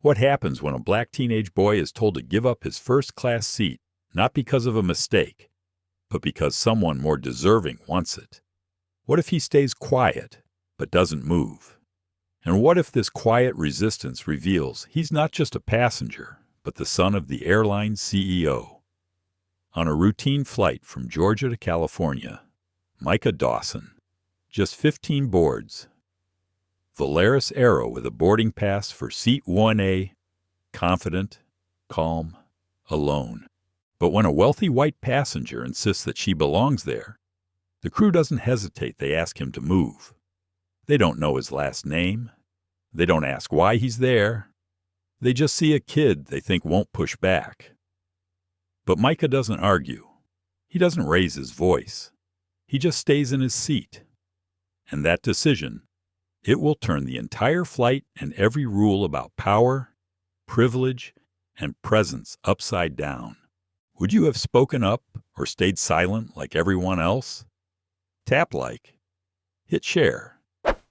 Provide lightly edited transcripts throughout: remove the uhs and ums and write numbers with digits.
What happens when a black teenage boy is told to give up his first-class seat, not because of a mistake, but because someone more deserving wants it? What if he stays quiet, but doesn't move? And what if this quiet resistance reveals he's not just a passenger, but the son of the airline CEO? On a routine flight from Georgia to California, Micah Dawson, just 15 boards, Volaris Aero with a boarding pass for seat 1A, confident, calm, alone. But when a wealthy white passenger insists that she belongs there, the crew doesn't hesitate. They ask him to move. They don't know his last name. They don't ask why he's there. They just see a kid they think won't push back. But Micah doesn't argue. He doesn't raise his voice. He just stays in his seat. And that decision, it will turn the entire flight and every rule about power, privilege, and presence upside down. Would you have spoken up or stayed silent like everyone else? Tap like, hit share,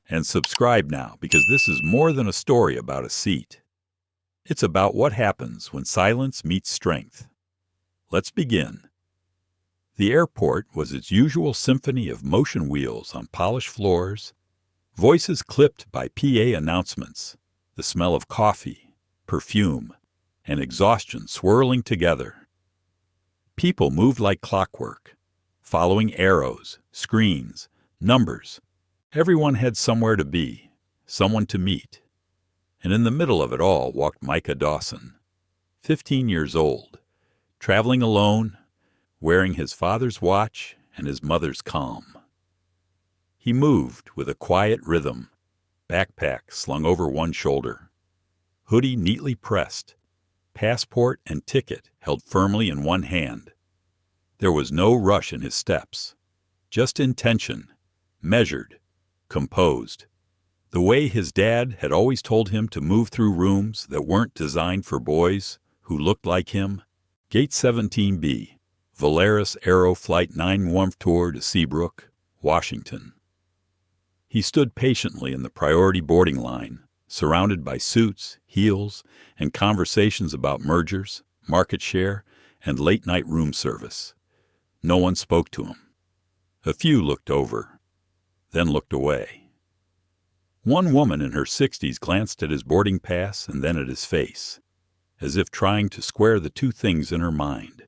and subscribe now, because this is more than a story about a seat. It's about what happens when silence meets strength. Let's begin. The airport was its usual symphony of motion wheels on polished floors, voices clipped by PA announcements, the smell of coffee, perfume, and exhaustion swirling together. People moved like clockwork, following arrows, screens, numbers. Everyone had somewhere to be, someone to meet. And in the middle of it all walked Micah Dawson, 15 years old, traveling alone, wearing his father's watch and his mother's calm. He moved with a quiet rhythm, backpack slung over one shoulder, hoodie neatly pressed, passport and ticket held firmly in one hand. There was no rush in his steps, just intention, measured, composed, the way his dad had always told him to move through rooms that weren't designed for boys who looked like him. Gate 17B, Volaris Aero Flight 9 tour to Seabrook, Washington. He stood patiently in the priority boarding line, surrounded by suits, heels, and conversations about mergers, market share, and late-night room service. No one spoke to him. A few looked over, then looked away. One woman in her 60s glanced at his boarding pass and then at his face, as if trying to square the two things in her mind.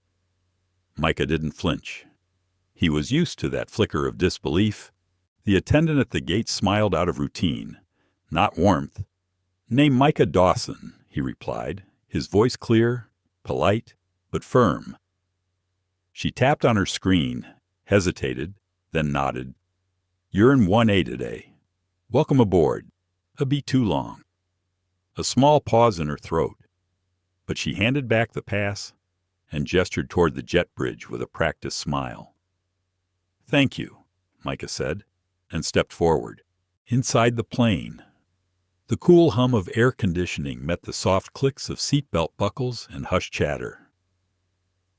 Micah didn't flinch. He was used to that flicker of disbelief. The attendant at the gate smiled out of routine, not warmth. "Name Micah Dawson," he replied, his voice clear, polite, but firm. She tapped on her screen, hesitated, then nodded. "You're in 1A today. Welcome aboard. A bit too long." A small pause in her throat, but she handed back the pass and gestured toward the jet bridge with a practiced smile. "Thank you," Micah said, and stepped forward. Inside the plane, the cool hum of air conditioning met the soft clicks of seatbelt buckles and hushed chatter.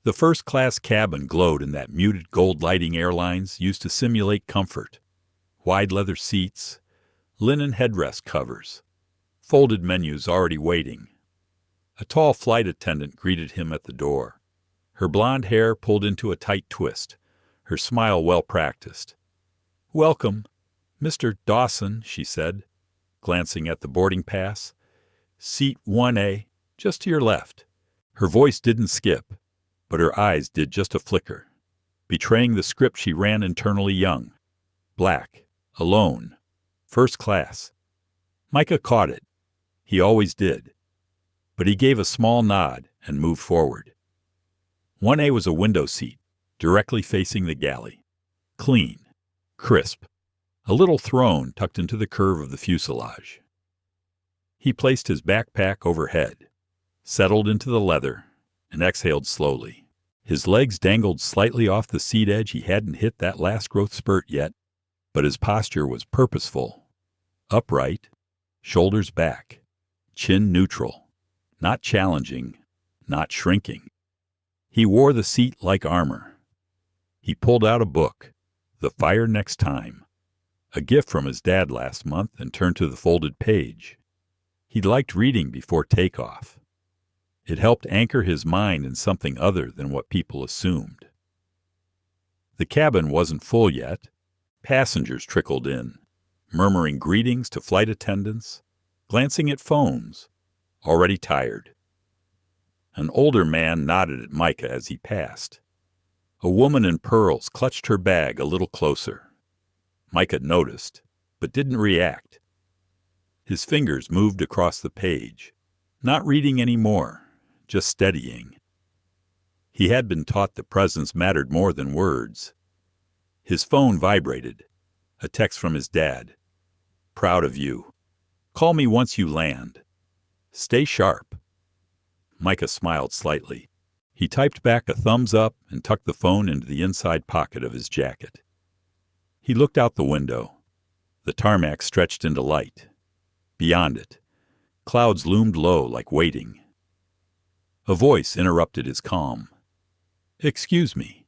The first-class cabin glowed in that muted gold lighting airlines used to simulate comfort. Wide leather seats, linen headrest covers, folded menus already waiting. A tall flight attendant greeted him at the door, her blonde hair pulled into a tight twist, her smile well-practiced. "Welcome, Mr. Dawson," she said, glancing at the boarding pass. "Seat 1A, just to your left." Her voice didn't skip, but her eyes did just a flicker, betraying the script she ran internally young. Black, alone, first class. Micah caught it. He always did. But he gave a small nod and moved forward. 1A was a window seat, directly facing the galley. Clean, crisp, a little throne tucked into the curve of the fuselage. He placed his backpack overhead, settled into the leather, and exhaled slowly. His legs dangled slightly off the seat edge. He hadn't hit that last growth spurt yet, but his posture was purposeful, upright, shoulders back, chin neutral, not challenging, not shrinking. He wore the seat like armor. He pulled out a book, The Fire Next Time, a gift from his dad last month, and turned to the folded page. He liked reading before takeoff. It helped anchor his mind in something other than what people assumed. The cabin wasn't full yet. Passengers trickled in, murmuring greetings to flight attendants, glancing at phones, already tired. An older man nodded at Micah as he passed. A woman in pearls clutched her bag a little closer. Micah noticed, but didn't react. His fingers moved across the page, not reading anymore, just steadying. He had been taught that presence mattered more than words. His phone vibrated, a text from his dad. "Proud of you. Call me once you land. Stay sharp." Micah smiled slightly. He typed back a thumbs up and tucked the phone into the inside pocket of his jacket. He looked out the window. The tarmac stretched into light. Beyond it, clouds loomed low like waiting. A voice interrupted his calm. "Excuse me."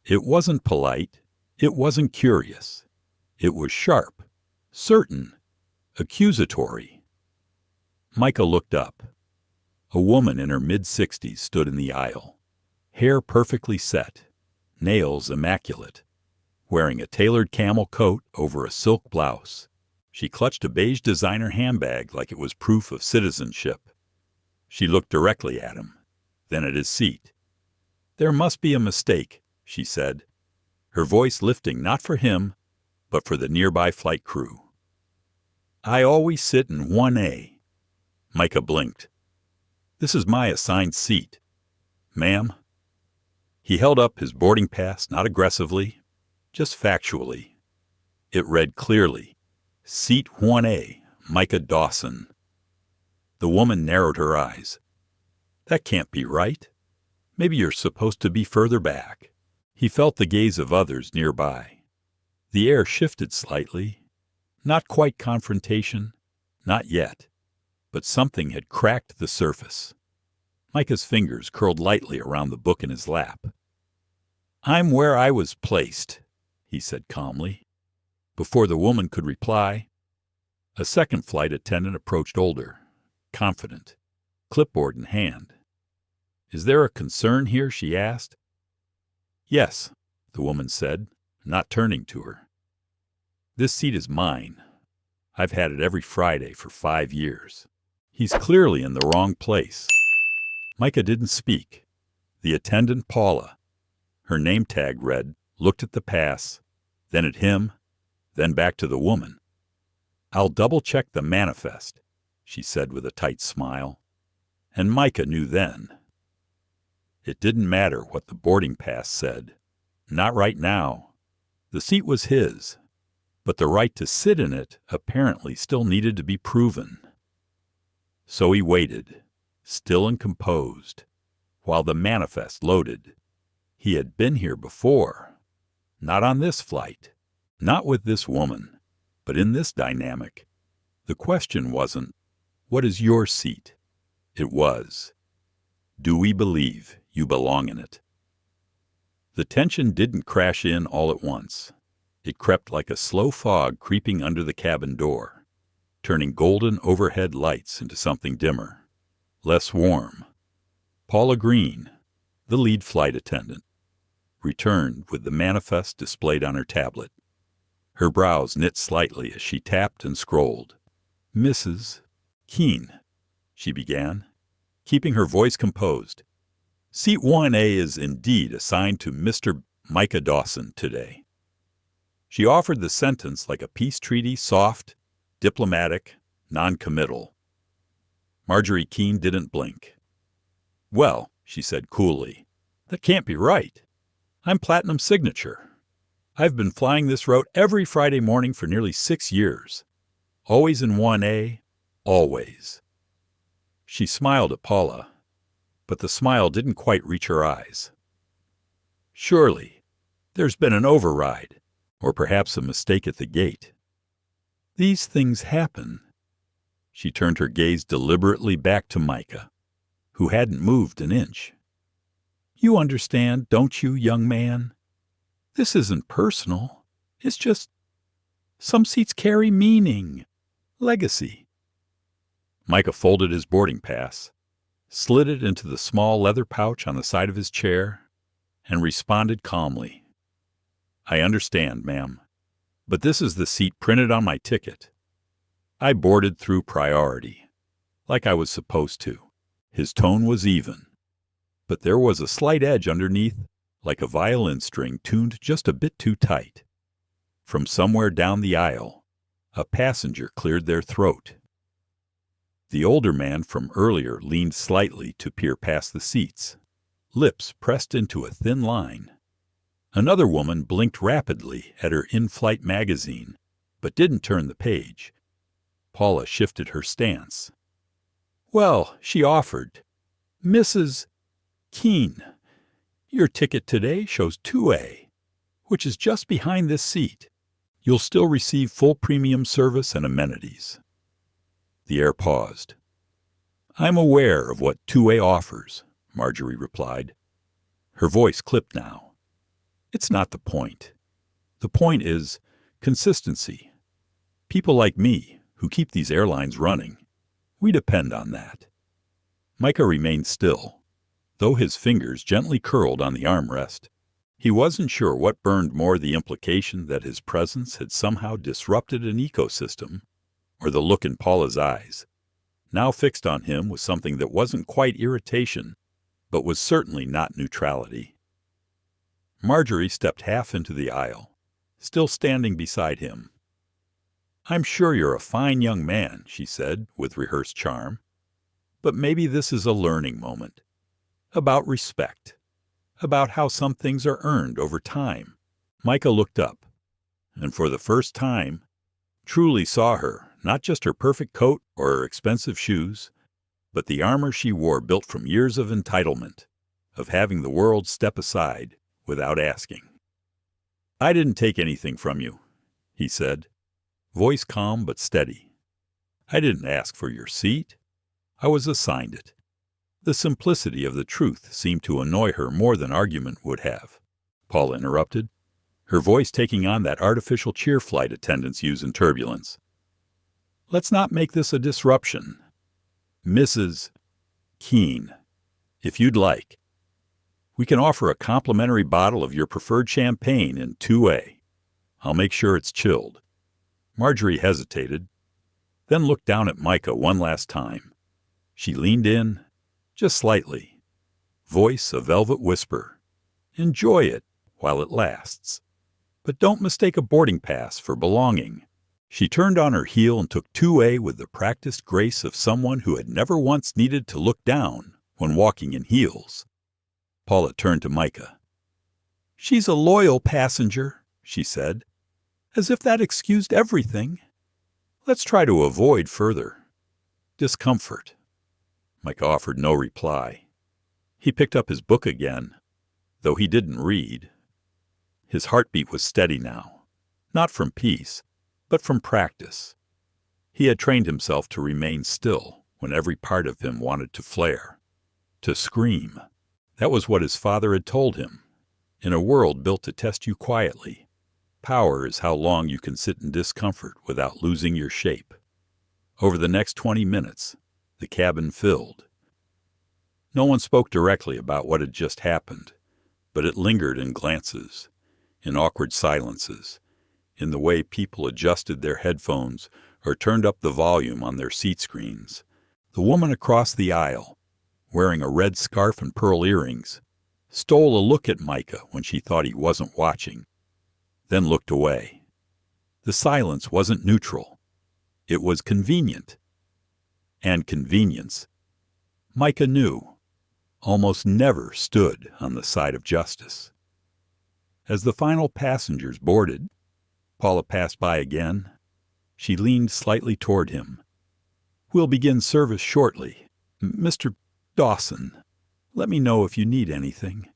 It wasn't polite. It wasn't curious. It was sharp, certain, accusatory. Micah looked up. A woman in her mid-60s stood in the aisle, hair perfectly set, nails immaculate, wearing a tailored camel coat over a silk blouse. She clutched a beige designer handbag like it was proof of citizenship. She looked directly at him, then at his seat. "There must be a mistake," she said, her voice lifting not for him, but for the nearby flight crew. "I always sit in 1A. Micah blinked. "This is my assigned seat. Ma'am." He held up his boarding pass, not aggressively, just factually. It read clearly, "Seat 1A, Micah Dawson." The woman narrowed her eyes. "That can't be right. Maybe you're supposed to be further back." He felt the gaze of others nearby. The air shifted slightly. Not quite confrontation, not yet, but something had cracked the surface. Micah's fingers curled lightly around the book in his lap. "I'm where I was placed," he said calmly. Before the woman could reply, a second flight attendant approached older, confident, clipboard in hand. "Is there a concern here?" she asked. "Yes," the woman said, not turning to her. "This seat is mine. I've had it every Friday for 5 years. He's clearly in the wrong place." Micah didn't speak. The attendant, Paula, her name tag read, looked at the pass, then at him, then back to the woman. "I'll double-check the manifest," she said with a tight smile. And Micah knew then. It didn't matter what the boarding pass said. Not right now. The seat was his, but the right to sit in it apparently still needed to be proven. So he waited, still and composed, while the manifest loaded. He had been here before. Not on this flight, not with this woman, but in this dynamic. The question wasn't, "What is your seat?" It was, "Do we believe you belong in it?" The tension didn't crash in all at once. It crept like a slow fog creeping under the cabin door, turning golden overhead lights into something dimmer, less warm. Paula Green, the lead flight attendant, returned with the manifest displayed on her tablet. Her brows knit slightly as she tapped and scrolled. "Mrs. Keene," she began, keeping her voice composed. "Seat 1A is indeed assigned to Mr. Micah Dawson today." She offered the sentence like a peace treaty, soft, diplomatic, non-committal. Marjorie Keene didn't blink. "Well," she said coolly, "that can't be right. I'm Platinum Signature. I've been flying this route every Friday morning for nearly 6 years. Always in 1A, always." She smiled at Paula, but the smile didn't quite reach her eyes. "Surely, there's been an override, or perhaps a mistake at the gate. These things happen." She turned her gaze deliberately back to Micah, who hadn't moved an inch. "You understand, don't you, young man? This isn't personal. It's just, some seats carry meaning, legacy." Micah folded his boarding pass, slid it into the small leather pouch on the side of his chair, and responded calmly. "I understand, ma'am, but this is the seat printed on my ticket. I boarded through priority, like I was supposed to." His tone was even, but there was a slight edge underneath, like a violin string tuned just a bit too tight. From somewhere down the aisle, a passenger cleared their throat. The older man from earlier leaned slightly to peer past the seats, lips pressed into a thin line. Another woman blinked rapidly at her in-flight magazine, but didn't turn the page. Paula shifted her stance. "Well," she offered, "Mrs. Keene, your ticket today shows 2A, which is just behind this seat. You'll still receive full premium service and amenities." The air paused. "I'm aware of what 2A offers," Marjorie replied. Her voice clipped now. "It's not the point. The point is consistency. People like me, who keep these airlines running, we depend on that." Micah remained still, though his fingers gently curled on the armrest. He wasn't sure what burned more, the implication that his presence had somehow disrupted an ecosystem, or the look in Paula's eyes, now fixed on him with something that wasn't quite irritation, but was certainly not neutrality. Marjorie stepped half into the aisle, still standing beside him. "I'm sure you're a fine young man," she said with rehearsed charm, "but maybe this is a learning moment. About respect. About how some things are earned over time." Micah looked up, and for the first time, truly saw her, not just her perfect coat or her expensive shoes, but the armor she wore built from years of entitlement, of having the world step aside without asking. "I didn't take anything from you," he said, voice calm but steady. "I didn't ask for your seat. I was assigned it." The simplicity of the truth seemed to annoy her more than argument would have. Paula interrupted, her voice taking on that artificial cheer flight attendants use in turbulence. "Let's not make this a disruption. Mrs. Keene, if you'd like, we can offer a complimentary bottle of your preferred champagne in 2A. I'll make sure it's chilled." Marjorie hesitated, then looked down at Micah one last time. She leaned in, just slightly, voice a velvet whisper. "Enjoy it while it lasts. But don't mistake a boarding pass for belonging." She turned on her heel and took 2A with the practiced grace of someone who had never once needed to look down when walking in heels. Paula turned to Micah. "She's a loyal passenger," she said, as if that excused everything. "Let's try to avoid further discomfort." Micah offered no reply. He picked up his book again, though he didn't read. His heartbeat was steady now, not from peace, but from practice. He had trained himself to remain still when every part of him wanted to flare, to scream. That was what his father had told him. In a world built to test you quietly, power is how long you can sit in discomfort without losing your shape. Over the next 20 minutes, the cabin filled. No one spoke directly about what had just happened, but it lingered in glances, in awkward silences, in the way people adjusted their headphones or turned up the volume on their seat screens. The woman across the aisle, wearing a red scarf and pearl earrings, stole a look at Micah when she thought he wasn't watching, then looked away. The silence wasn't neutral. It was convenient. And convenience, Micah knew, almost never stood on the side of justice. As the final passengers boarded, Paula passed by again. She leaned slightly toward him. "We'll begin service shortly. Mr. Dawson, let me know if you need anything."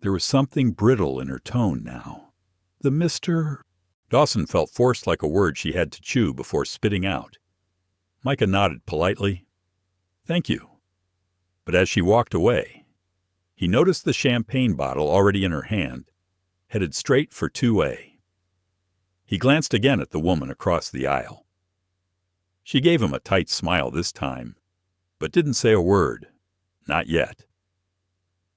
There was something brittle in her tone now. The Mr. Dawson felt forced like a word she had to chew before spitting out. Micah nodded politely. "Thank you." But as she walked away, he noticed the champagne bottle already in her hand, headed straight for 2A. He glanced again at the woman across the aisle. She gave him a tight smile this time, but didn't say a word. Not yet.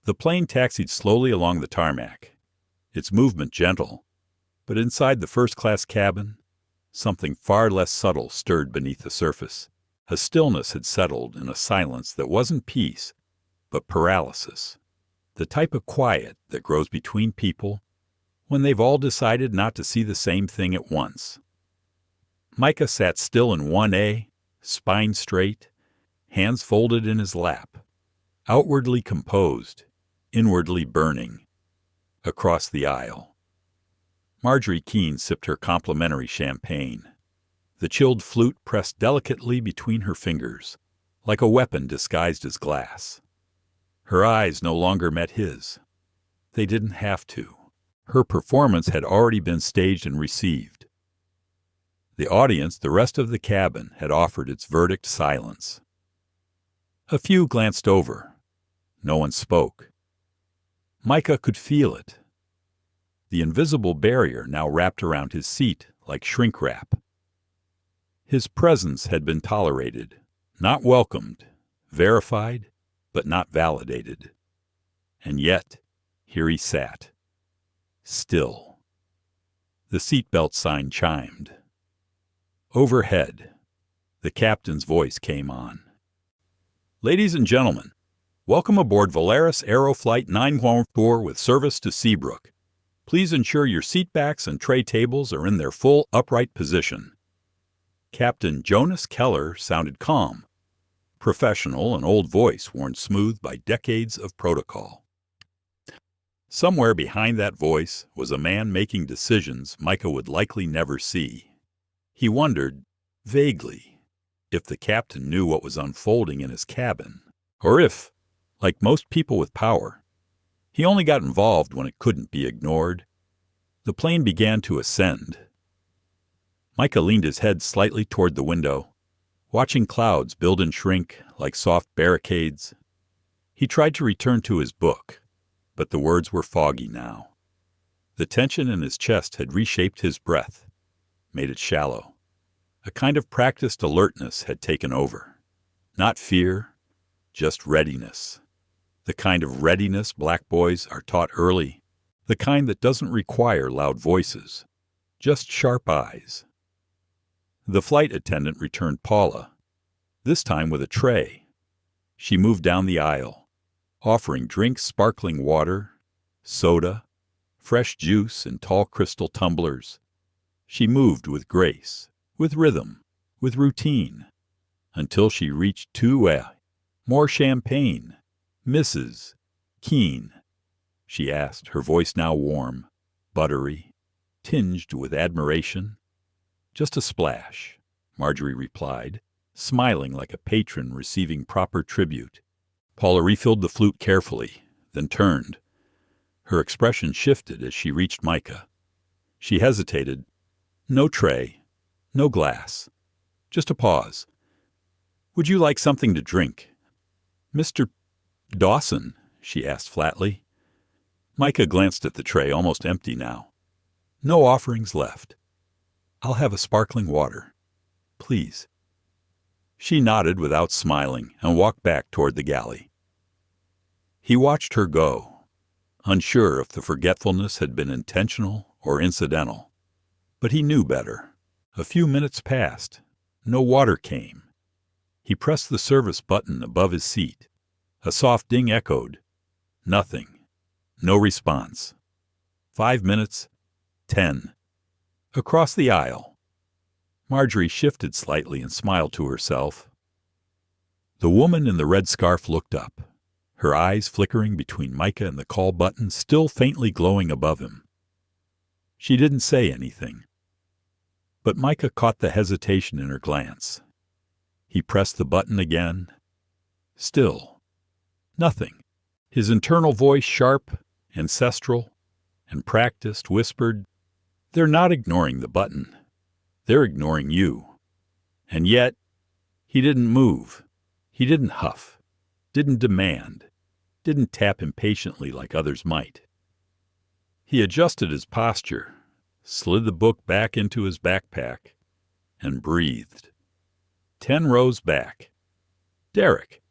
The plane taxied slowly along the tarmac, its movement gentle, but inside the first-class cabin, something far less subtle stirred beneath the surface. A stillness had settled in a silence that wasn't peace, but paralysis. The type of quiet that grows between people when they've all decided not to see the same thing at once. Micah sat still in 1A, spine straight, hands folded in his lap, outwardly composed, inwardly burning. Across the aisle, Marjorie Keene sipped her complimentary champagne. The chilled flute pressed delicately between her fingers, like a weapon disguised as glass. Her eyes no longer met his. They didn't have to. Her performance had already been staged and received. The audience, the rest of the cabin, had offered its verdict silence. A few glanced over. No one spoke. Micah could feel it. The invisible barrier now wrapped around his seat like shrink wrap. His presence had been tolerated, not welcomed, verified, but not validated. And yet, here he sat. Still. The seatbelt sign chimed. Overhead, the captain's voice came on. Ladies and gentlemen, welcome aboard Volaris Aeroflight 914 with service to Seabrook. Please ensure your seatbacks and tray tables are in their full upright position. Captain Jonas Keller sounded calm, professional, an old voice worn smooth by decades of protocol. Somewhere behind that voice was a man making decisions Micah would likely never see. He wondered, vaguely, if the captain knew what was unfolding in his cabin, or if, like most people with power, he only got involved when it couldn't be ignored. The plane began to ascend. Micah leaned his head slightly toward the window, watching clouds build and shrink like soft barricades. He tried to return to his book, but the words were foggy now. The tension in his chest had reshaped his breath, made it shallow. A kind of practiced alertness had taken over. Not fear, just readiness. The kind of readiness black boys are taught early, the kind that doesn't require loud voices, just sharp eyes. The flight attendant returned Paula, this time with a tray. She moved down the aisle, offering drinks, sparkling water, soda, fresh juice in tall crystal tumblers. She moved with grace, with rhythm, with routine, until she reached 2A. More champagne, Mrs. Keene, she asked, her voice now warm, buttery, tinged with admiration. Just a splash, Marjorie replied, smiling like a patron receiving proper tribute. Paula refilled the flute carefully, then turned. Her expression shifted as she reached Micah. She hesitated. No tray, no glass, just a pause. Would you like something to drink? Mr. Dawson, she asked flatly. Micah glanced at the tray, almost empty now. No offerings left. I'll have a sparkling water, please. She nodded without smiling and walked back toward the galley. He watched her go, unsure if the forgetfulness had been intentional or incidental. But he knew better. A few minutes passed. No water came. He pressed the service button above his seat. A soft ding echoed. Nothing. No response. 5 minutes. 10. Across the aisle. Marjorie shifted slightly and smiled to herself. The woman in the red scarf looked up, her eyes flickering between Micah and the call button still faintly glowing above him. She didn't say anything. But Micah caught the hesitation in her glance. He pressed the button again. Still. Nothing. His internal voice, sharp, ancestral, and practiced, whispered, "They're not ignoring the button. They're ignoring you." And yet, he didn't move. He didn't huff, didn't demand, didn't tap impatiently like others might. He adjusted his posture, slid the book back into his backpack, and breathed. 10 rows back. Derek,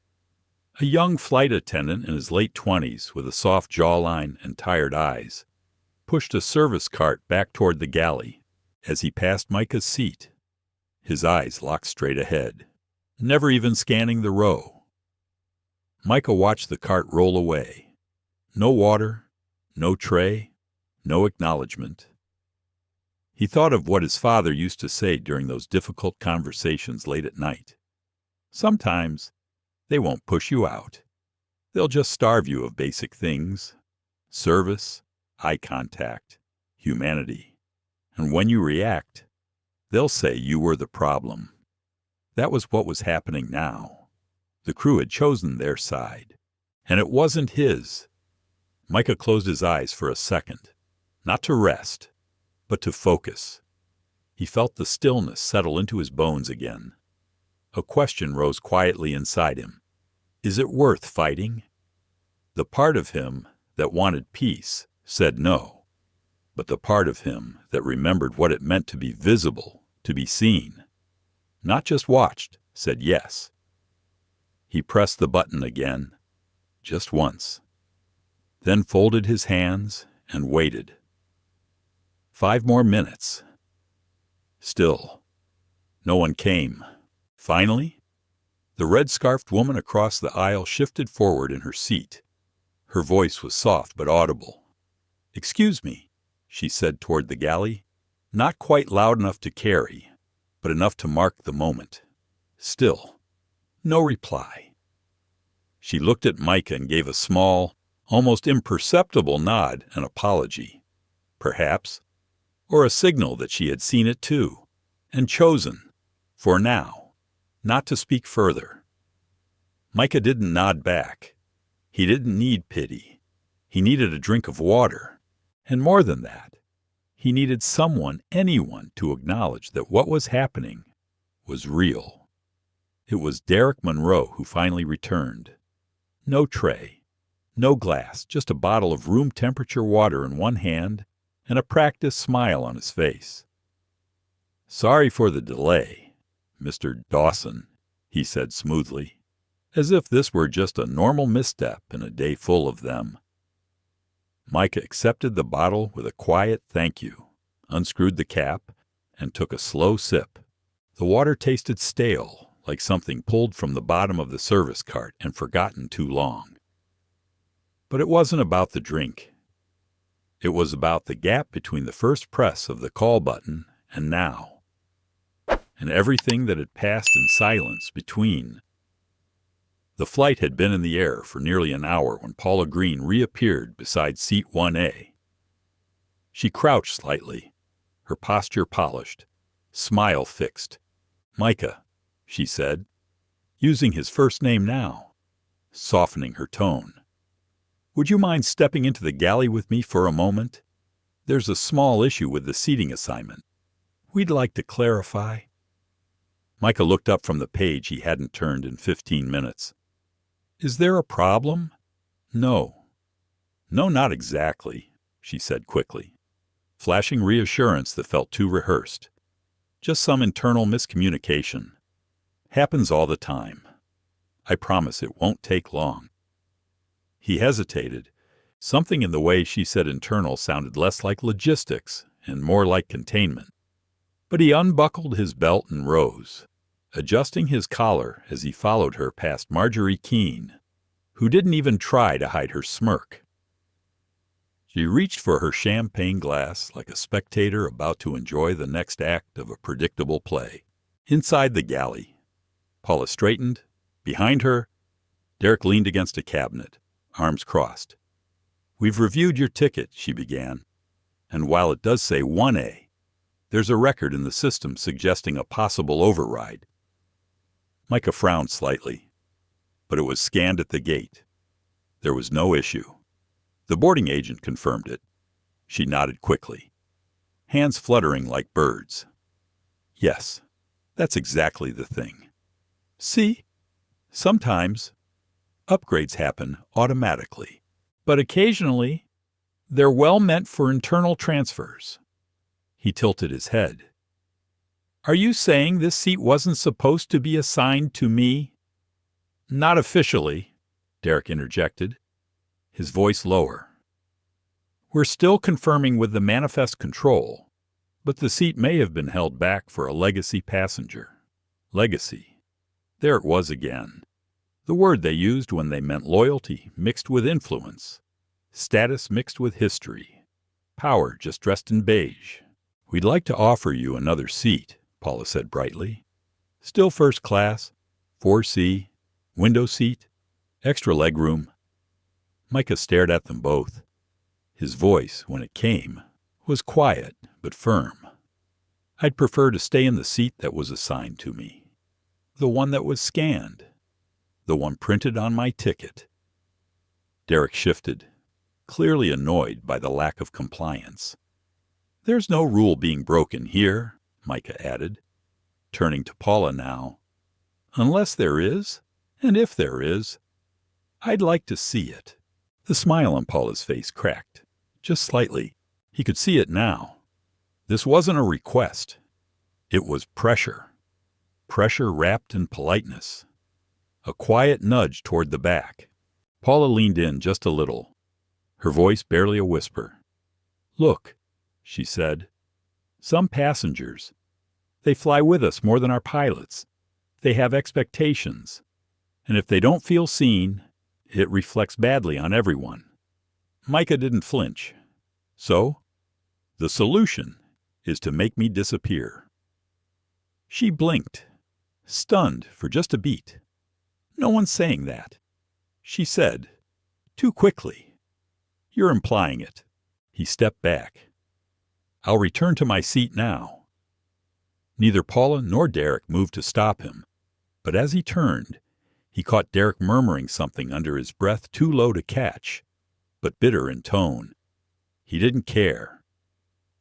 a young flight attendant in his late 20s with a soft jawline and tired eyes, pushed a service cart back toward the galley as he passed Micah's seat. His eyes locked straight ahead, never even scanning the row. Micah watched the cart roll away. No water, no tray, no acknowledgement. He thought of what his father used to say during those difficult conversations late at night. Sometimes they won't push you out. They'll just starve you of basic things: service, eye contact, humanity. And when you react, they'll say you were the problem. That was what was happening now. The crew had chosen their side, and it wasn't his. Micah closed his eyes for a second, not to rest, but to focus. He felt the stillness settle into his bones again. A question rose quietly inside him. Is it worth fighting? The part of him that wanted peace said no, but the part of him that remembered what it meant to be visible, to be seen, not just watched, said yes. He pressed the button again, just once, then folded his hands and waited. 5 more minutes. Still, no one came. Finally, the red-scarfed woman across the aisle shifted forward in her seat. Her voice was soft but audible. "Excuse me," she said toward the galley, not quite loud enough to carry, but enough to mark the moment. Still, no reply. She looked at Micah and gave a small, almost imperceptible nod, an apology, perhaps, or a signal that she had seen it too, and chosen, for now, not to speak further. Micah didn't nod back. He didn't need pity. He needed a drink of water, and more than that, he needed someone, anyone, to acknowledge that what was happening was real. It was Derek Monroe who finally returned. No tray, no glass, just a bottle of room-temperature water in one hand and a practiced smile on his face. "Sorry for the delay, Mr. Dawson," he said smoothly, as if this were just a normal misstep in a day full of them. Micah accepted the bottle with a quiet thank you, unscrewed the cap, and took a slow sip. The water tasted stale, like something pulled from the bottom of the service cart and forgotten too long. But it wasn't about the drink. It was about the gap between the first press of the call button and now, and everything that had passed in silence between. The flight had been in the air for nearly an hour when Paula Green reappeared beside seat 1A. She crouched slightly, her posture polished, smile fixed. "Micah," she said, using his first name now, softening her tone. "Would you mind stepping into the galley with me for a moment? There's a small issue with the seating assignment. We'd like to clarify." Micah looked up from the page he hadn't turned in 15 minutes. "Is there a problem?" "No. No, not exactly," she said quickly, flashing reassurance that felt too rehearsed. "Just some internal miscommunication. Happens all the time. I promise it won't take long." He hesitated. Something in the way she said internal sounded less like logistics and more like containment. But he unbuckled his belt and rose, adjusting his collar as he followed her past Marjorie Keene, who didn't even try to hide her smirk. She reached for her champagne glass like a spectator about to enjoy the next act of a predictable play. Inside the galley, Paula straightened. Behind her, Derek leaned against a cabinet, arms crossed. "We've reviewed your ticket," she began, "and while it does say 1A, there's a record in the system suggesting a possible override." Micah frowned slightly, but it was scanned at the gate. There was no issue. The boarding agent confirmed it. She nodded quickly, hands fluttering like birds. "Yes, that's exactly the thing. See, sometimes upgrades happen automatically, but occasionally they're well meant for internal transfers." He tilted his head. Are you saying this seat wasn't supposed to be assigned to me? Not officially, Derek interjected, his voice lower. We're still confirming with the manifest control, but the seat may have been held back for a legacy passenger. Legacy. There it was again. The word they used when they meant loyalty mixed with influence, status mixed with history, power just dressed in beige. We'd like to offer you another seat, Paula said brightly. Still first class, 4C, window seat, extra legroom. Micah stared at them both. His voice, when it came, was quiet but firm. I'd prefer to stay in the seat that was assigned to me. The one that was scanned. The one printed on my ticket. Derek shifted, clearly annoyed by the lack of compliance. There's no rule being broken here, Micah added, turning to Paula now. Unless there is, and if there is, I'd like to see it. The smile on Paula's face cracked, just slightly. He could see it now. This wasn't a request. It was pressure. Pressure wrapped in politeness. A quiet nudge toward the back. Paula leaned in just a little, her voice barely a whisper. Look, she said. Some passengers. They fly with us more than our pilots. They have expectations. And if they don't feel seen, it reflects badly on everyone. Micah didn't flinch. So, the solution is to make me disappear. She blinked, stunned for just a beat. No one's saying that. She said, too quickly. You're implying it. He stepped back. I'll return to my seat now. Neither Paula nor Derek moved to stop him, but as he turned, he caught Derek murmuring something under his breath too low to catch, but bitter in tone. He didn't care.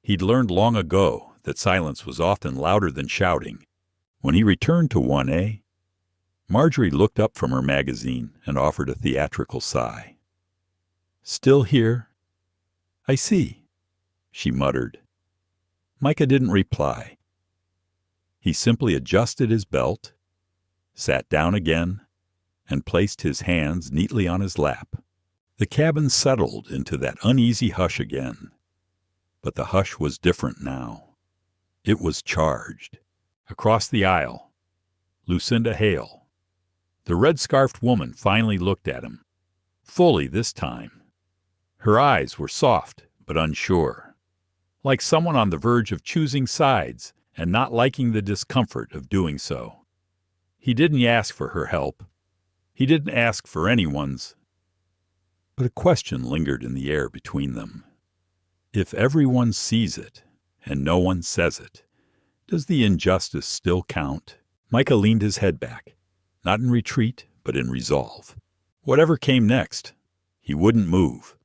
He'd learned long ago that silence was often louder than shouting. When he returned to 1A, Marjorie looked up from her magazine and offered a theatrical sigh. Still here? I see, she muttered. Micah didn't reply. He simply adjusted his belt, sat down again, and placed his hands neatly on his lap. The cabin settled into that uneasy hush again. But the hush was different now. It was charged. Across the aisle, Lucinda Hale. The red-scarfed woman finally looked at him, fully this time. Her eyes were soft but unsure, like someone on the verge of choosing sides and not liking the discomfort of doing so. He didn't ask for her help. He didn't ask for anyone's. But a question lingered in the air between them. If everyone sees it and no one says it, does the injustice still count? Micah leaned his head back, not in retreat, but in resolve. Whatever came next, he wouldn't move.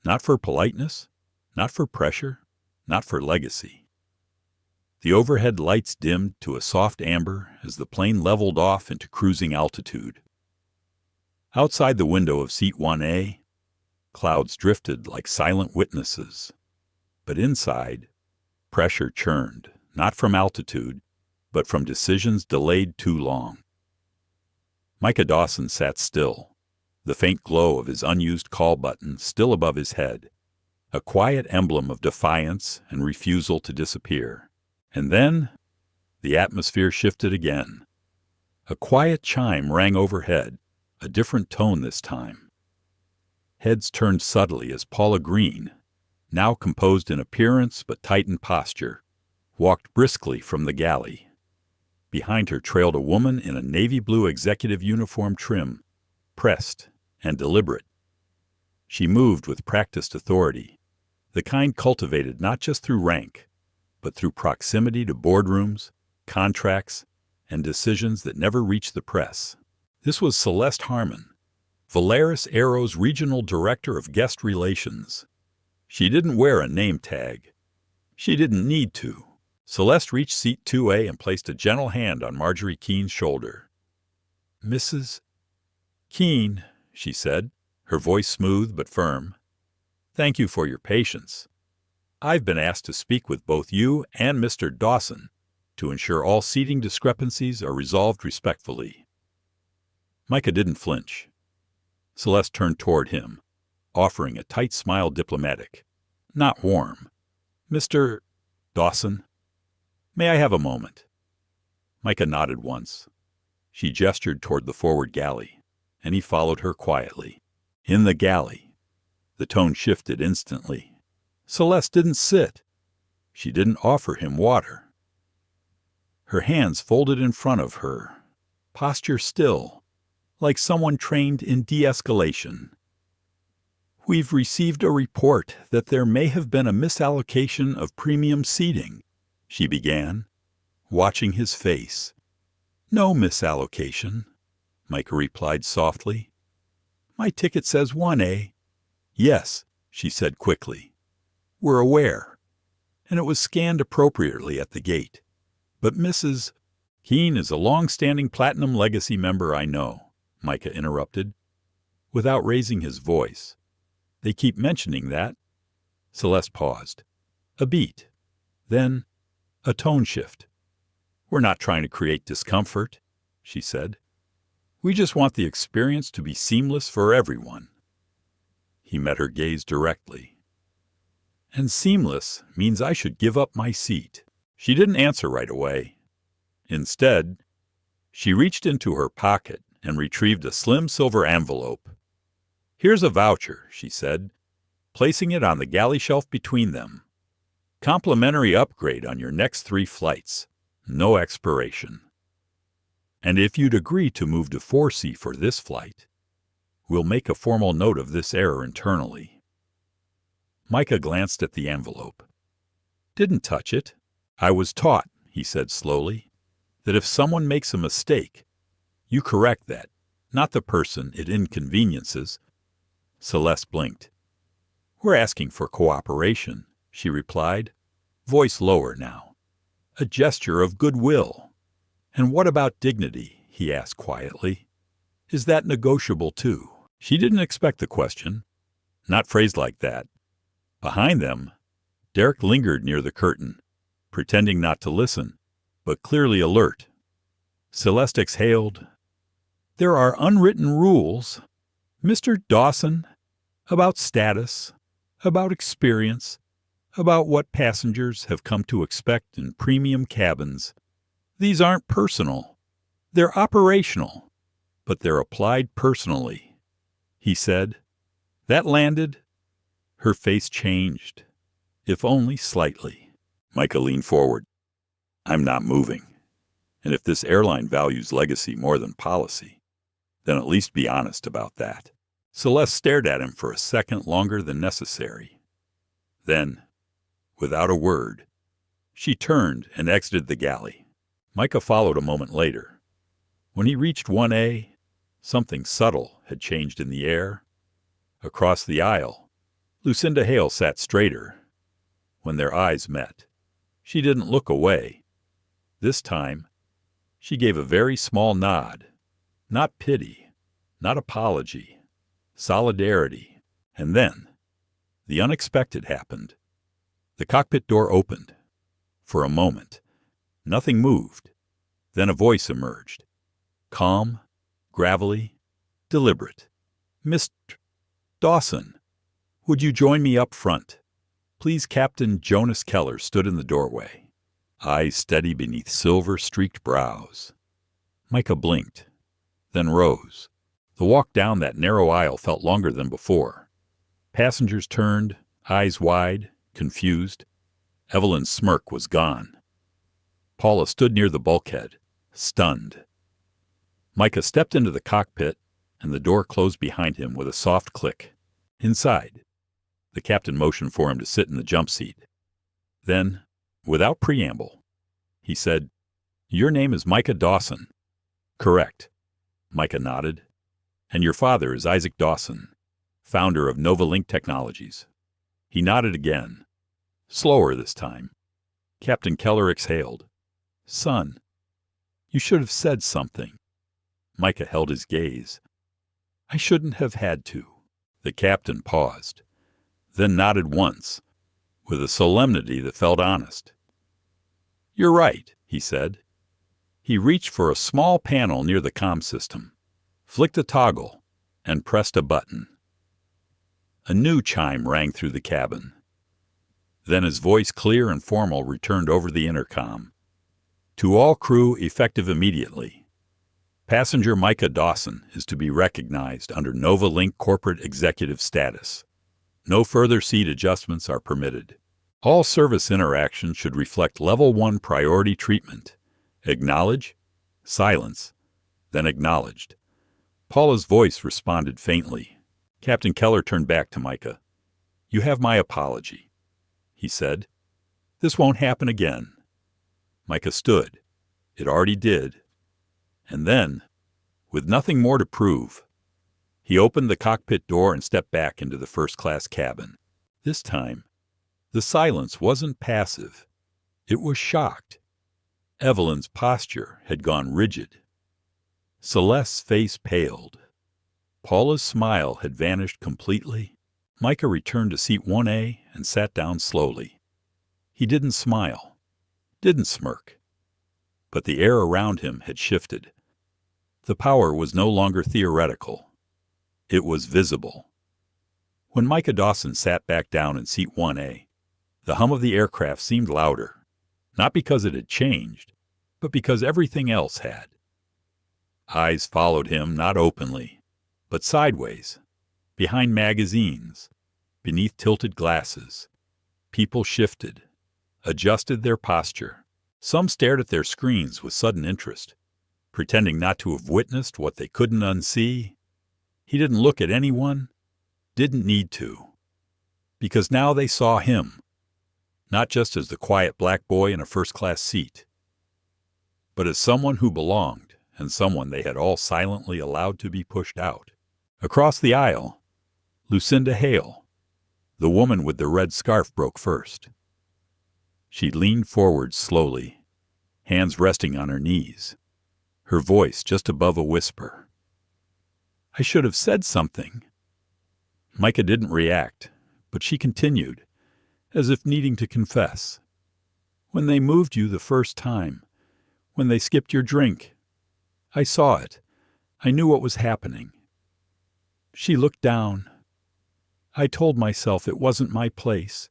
Not for politeness, not for pressure, not for legacy. The overhead lights dimmed to a soft amber as the plane leveled off into cruising altitude. Outside the window of seat 1A, clouds drifted like silent witnesses. But inside, pressure churned, not from altitude, but from decisions delayed too long. Micah Dawson sat still, the faint glow of his unused call button still above his head, a quiet emblem of defiance and refusal to disappear. And then, the atmosphere shifted again. A quiet chime rang overhead, a different tone this time. Heads turned subtly as Paula Green, now composed in appearance but tight in posture, walked briskly from the galley. Behind her trailed a woman in a navy blue executive uniform trim, pressed and deliberate. She moved with practiced authority, the kind cultivated not just through rank, but through proximity to boardrooms, contracts, and decisions that never reached the press. This was Celeste Harmon, Volaris Aero's Regional Director of Guest Relations. She didn't wear a name tag. She didn't need to. Celeste reached seat 2A and placed a gentle hand on Marjorie Keene's shoulder. "Mrs. Keene," she said, her voice smooth but firm. "Thank you for your patience. I've been asked to speak with both you and Mr. Dawson to ensure all seating discrepancies are resolved respectfully. Micah didn't flinch. Celeste turned toward him, offering a tight smile, diplomatic, not warm. "Mr. Dawson, may I have a moment?" Micah nodded once. She gestured toward the forward galley, and he followed her quietly. In the galley, the tone shifted instantly. Celeste didn't sit. She didn't offer him water. Her hands folded in front of her, posture still, like someone trained in de-escalation. "We've received a report that there may have been a misallocation of premium seating," she began, watching his face. "No misallocation," Micah replied softly. "My ticket says 1A. "Yes," she said quickly. "We're aware. And it was scanned appropriately at the gate. But Mrs. Keene is a long-standing Platinum Legacy member, I know," Micah interrupted, without raising his voice. "They keep mentioning that." Celeste paused. A beat. Then a tone shift. "We're not trying to create discomfort," she said. "We just want the experience to be seamless for everyone." He met her gaze directly. "And seamless means I should give up my seat." She didn't answer right away. Instead, she reached into her pocket and retrieved a slim silver envelope. "Here's a voucher," she said, placing it on the galley shelf between them. "Complimentary upgrade on your next 3 flights. No expiration. And if you'd agree to move to 4C for this flight, we'll make a formal note of this error internally." Micah glanced at the envelope. "Didn't touch it. I was taught," he said slowly, "that if someone makes a mistake, you correct that, not the person it inconveniences." Celeste blinked. "We're asking for cooperation," she replied, voice lower now. "A gesture of goodwill." "And what about dignity?" he asked quietly. "Is that negotiable too?" She didn't expect the question. Not phrased like that. Behind them, Derek lingered near the curtain, pretending not to listen, but clearly alert. Celeste exhaled. "There are unwritten rules, Mr. Dawson, about status, about experience, about what passengers have come to expect in premium cabins. These aren't personal. They're operational, but they're applied personally," he said. That landed. Her face changed, if only slightly. Micah leaned forward. "I'm not moving. And if this airline values legacy more than policy, then at least be honest about that." Celeste stared at him for a second longer than necessary. Then, without a word, she turned and exited the galley. Micah followed a moment later. When he reached 1A, something subtle had changed in the air. Across the aisle, Lucinda Hale sat straighter. When their eyes met, she didn't look away. This time, she gave a very small nod. Not pity, not apology, solidarity. And then, the unexpected happened. The cockpit door opened. For a moment, nothing moved. Then a voice emerged. Calm, gravelly, deliberate. "Mr. Dawson, would you join me up front?" Please. Captain Jonas Keller stood in the doorway, eyes steady beneath silver-streaked brows. Micah blinked, then rose. The walk down that narrow aisle felt longer than before. Passengers turned, eyes wide, confused. Evelyn's smirk was gone. Paula stood near the bulkhead, stunned. Micah stepped into the cockpit, and the door closed behind him with a soft click. Inside, the captain motioned for him to sit in the jump seat. Then, without preamble, he said, "Your name is Micah Dawson." "Correct." Micah nodded. "And your father is Isaac Dawson, founder of Novalink Technologies." He nodded again, slower this time. Captain Keller exhaled. "Son, you should have said something." Micah held his gaze. "I shouldn't have had to." The captain paused, then nodded once, with a solemnity that felt honest. "You're right," he said. He reached for a small panel near the comm system, flicked a toggle, and pressed a button. A new chime rang through the cabin. Then his voice, clear and formal, returned over the intercom. To all crew, effective immediately. Passenger Micah Dawson is to be recognized under Nova Link corporate executive status. No further seat adjustments are permitted. All service interactions should reflect Level 1 priority treatment. Acknowledge, silence, then acknowledged. Paula's voice responded faintly. Captain Keller turned back to Micah. "You have my apology," he said. "This won't happen again." Micah stood. It already did. And then, with nothing more to prove, he opened the cockpit door and stepped back into the first-class cabin. This time, the silence wasn't passive. It was shocked. Evelyn's posture had gone rigid. Celeste's face paled. Paula's smile had vanished completely. Micah returned to seat 1A and sat down slowly. He didn't smile, didn't smirk. But the air around him had shifted. The power was no longer theoretical. It was visible. When Micah Dawson sat back down in seat 1A, the hum of the aircraft seemed louder, not because it had changed, but because everything else had. Eyes followed him, not openly, but sideways, behind magazines, beneath tilted glasses. People shifted, adjusted their posture. Some stared at their screens with sudden interest, pretending not to have witnessed what they couldn't unsee. He didn't look at anyone, didn't need to, because now they saw him, not just as the quiet black boy in a first-class seat, but as someone who belonged and someone they had all silently allowed to be pushed out. Across the aisle, Lucinda Hale, the woman with the red scarf, broke first. She leaned forward slowly, hands resting on her knees, her voice just above a whisper. "I should have said something." Micah didn't react, but she continued, as if needing to confess. "When they moved you the first time, when they skipped your drink, I saw it. I knew what was happening." She looked down. "I told myself it wasn't my place,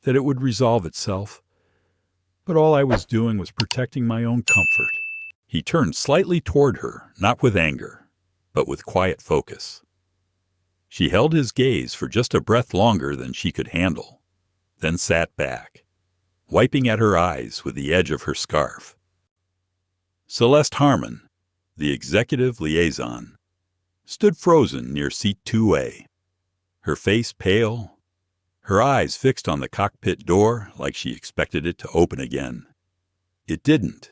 that it would resolve itself, but all I was doing was protecting my own comfort." He turned slightly toward her, not with anger, but with quiet focus. She held his gaze for just a breath longer than she could handle, then sat back, wiping at her eyes with the edge of her scarf. Celeste Harmon, the executive liaison, stood frozen near seat 2A, her face pale, her eyes fixed on the cockpit door like she expected it to open again. It didn't.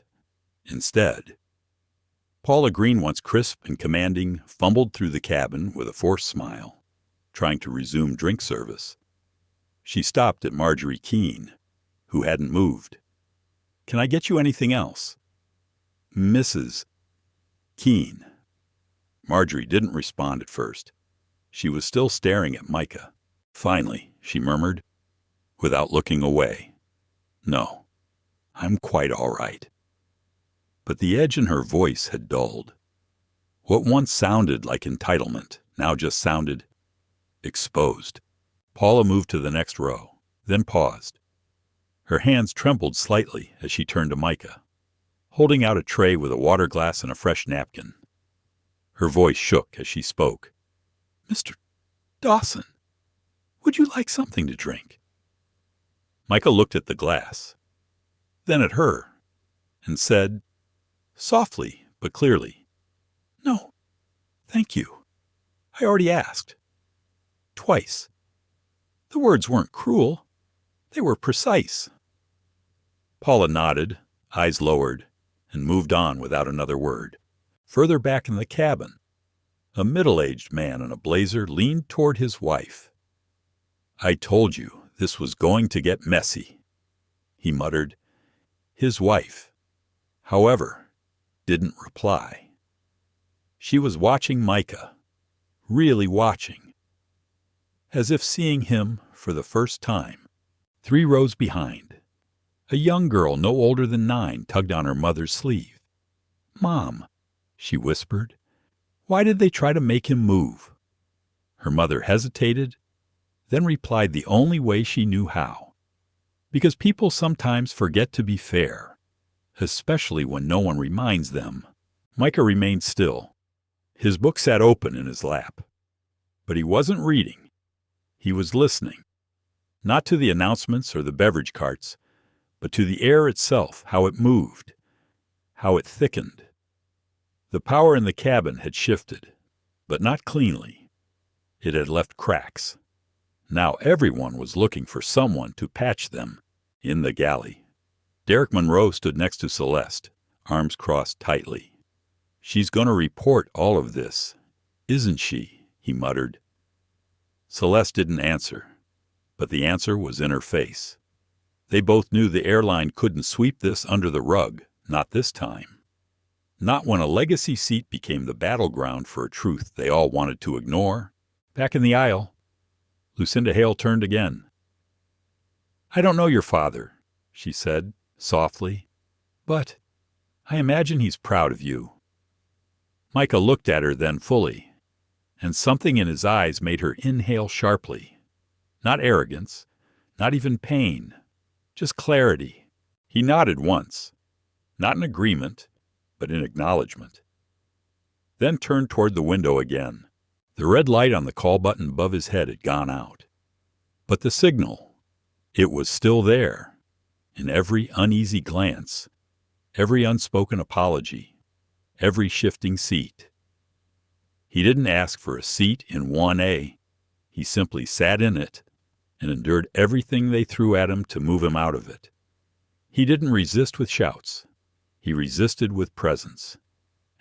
Instead, Paula Green, once crisp and commanding, fumbled through the cabin with a forced smile, trying to resume drink service. She stopped at Marjorie Keene, who hadn't moved. "Can I get you anything else?" "Mrs. Keene." Marjorie didn't respond at first. She was still staring at Micah. Finally, she murmured, without looking away, "No, I'm quite all right." But the edge in her voice had dulled. What once sounded like entitlement now just sounded exposed. Paula moved to the next row, then paused. Her hands trembled slightly as she turned to Micah, holding out a tray with a water glass and a fresh napkin. Her voice shook as she spoke. "Mr. Dawson, would you like something to drink?" Micah looked at the glass, then at her, and said, softly but clearly, "No, thank you. I already asked. Twice. The words weren't cruel. They were precise." Paula nodded, eyes lowered, and moved on without another word. Further back in the cabin, a middle-aged man in a blazer leaned toward his wife. "I told you this was going to get messy," he muttered. His wife, however, didn't reply. She was watching Micah, really watching, as if seeing him for the first time. 3 rows behind, A young girl no older than 9 tugged on her mother's sleeve. "Mom," she whispered, "why did they try to make him move?" Her mother hesitated, then replied the only way she knew how. "Because people sometimes forget to be fair, especially when no one reminds them." Micah remained still. His book sat open in his lap. But he wasn't reading. He was listening. Not to the announcements or the beverage carts, but to the air itself, how it moved, how it thickened. The power in the cabin had shifted, but not cleanly. It had left cracks. Now everyone was looking for someone to patch them in the galley. Derek Monroe stood next to Celeste, arms crossed tightly. "She's going to report all of this, isn't she?" he muttered. Celeste didn't answer, but the answer was in her face. They both knew the airline couldn't sweep this under the rug, not this time. Not when a legacy seat became the battleground for a truth they all wanted to ignore. Back in the aisle, Lucinda Hale turned again. "I don't know your father," she said, softly, "but I imagine he's proud of you." Micah looked at her then fully, and something in his eyes made her inhale sharply. Not arrogance, not even pain, just clarity. He nodded once, not in agreement, but in acknowledgement. Then turned toward the window again. The red light on the call button above his head had gone out. But the signal, it was still there, in every uneasy glance, every unspoken apology, every shifting seat. He didn't ask for a seat in 1A. He simply sat in it and endured everything they threw at him to move him out of it. He didn't resist with shouts. He resisted with presence.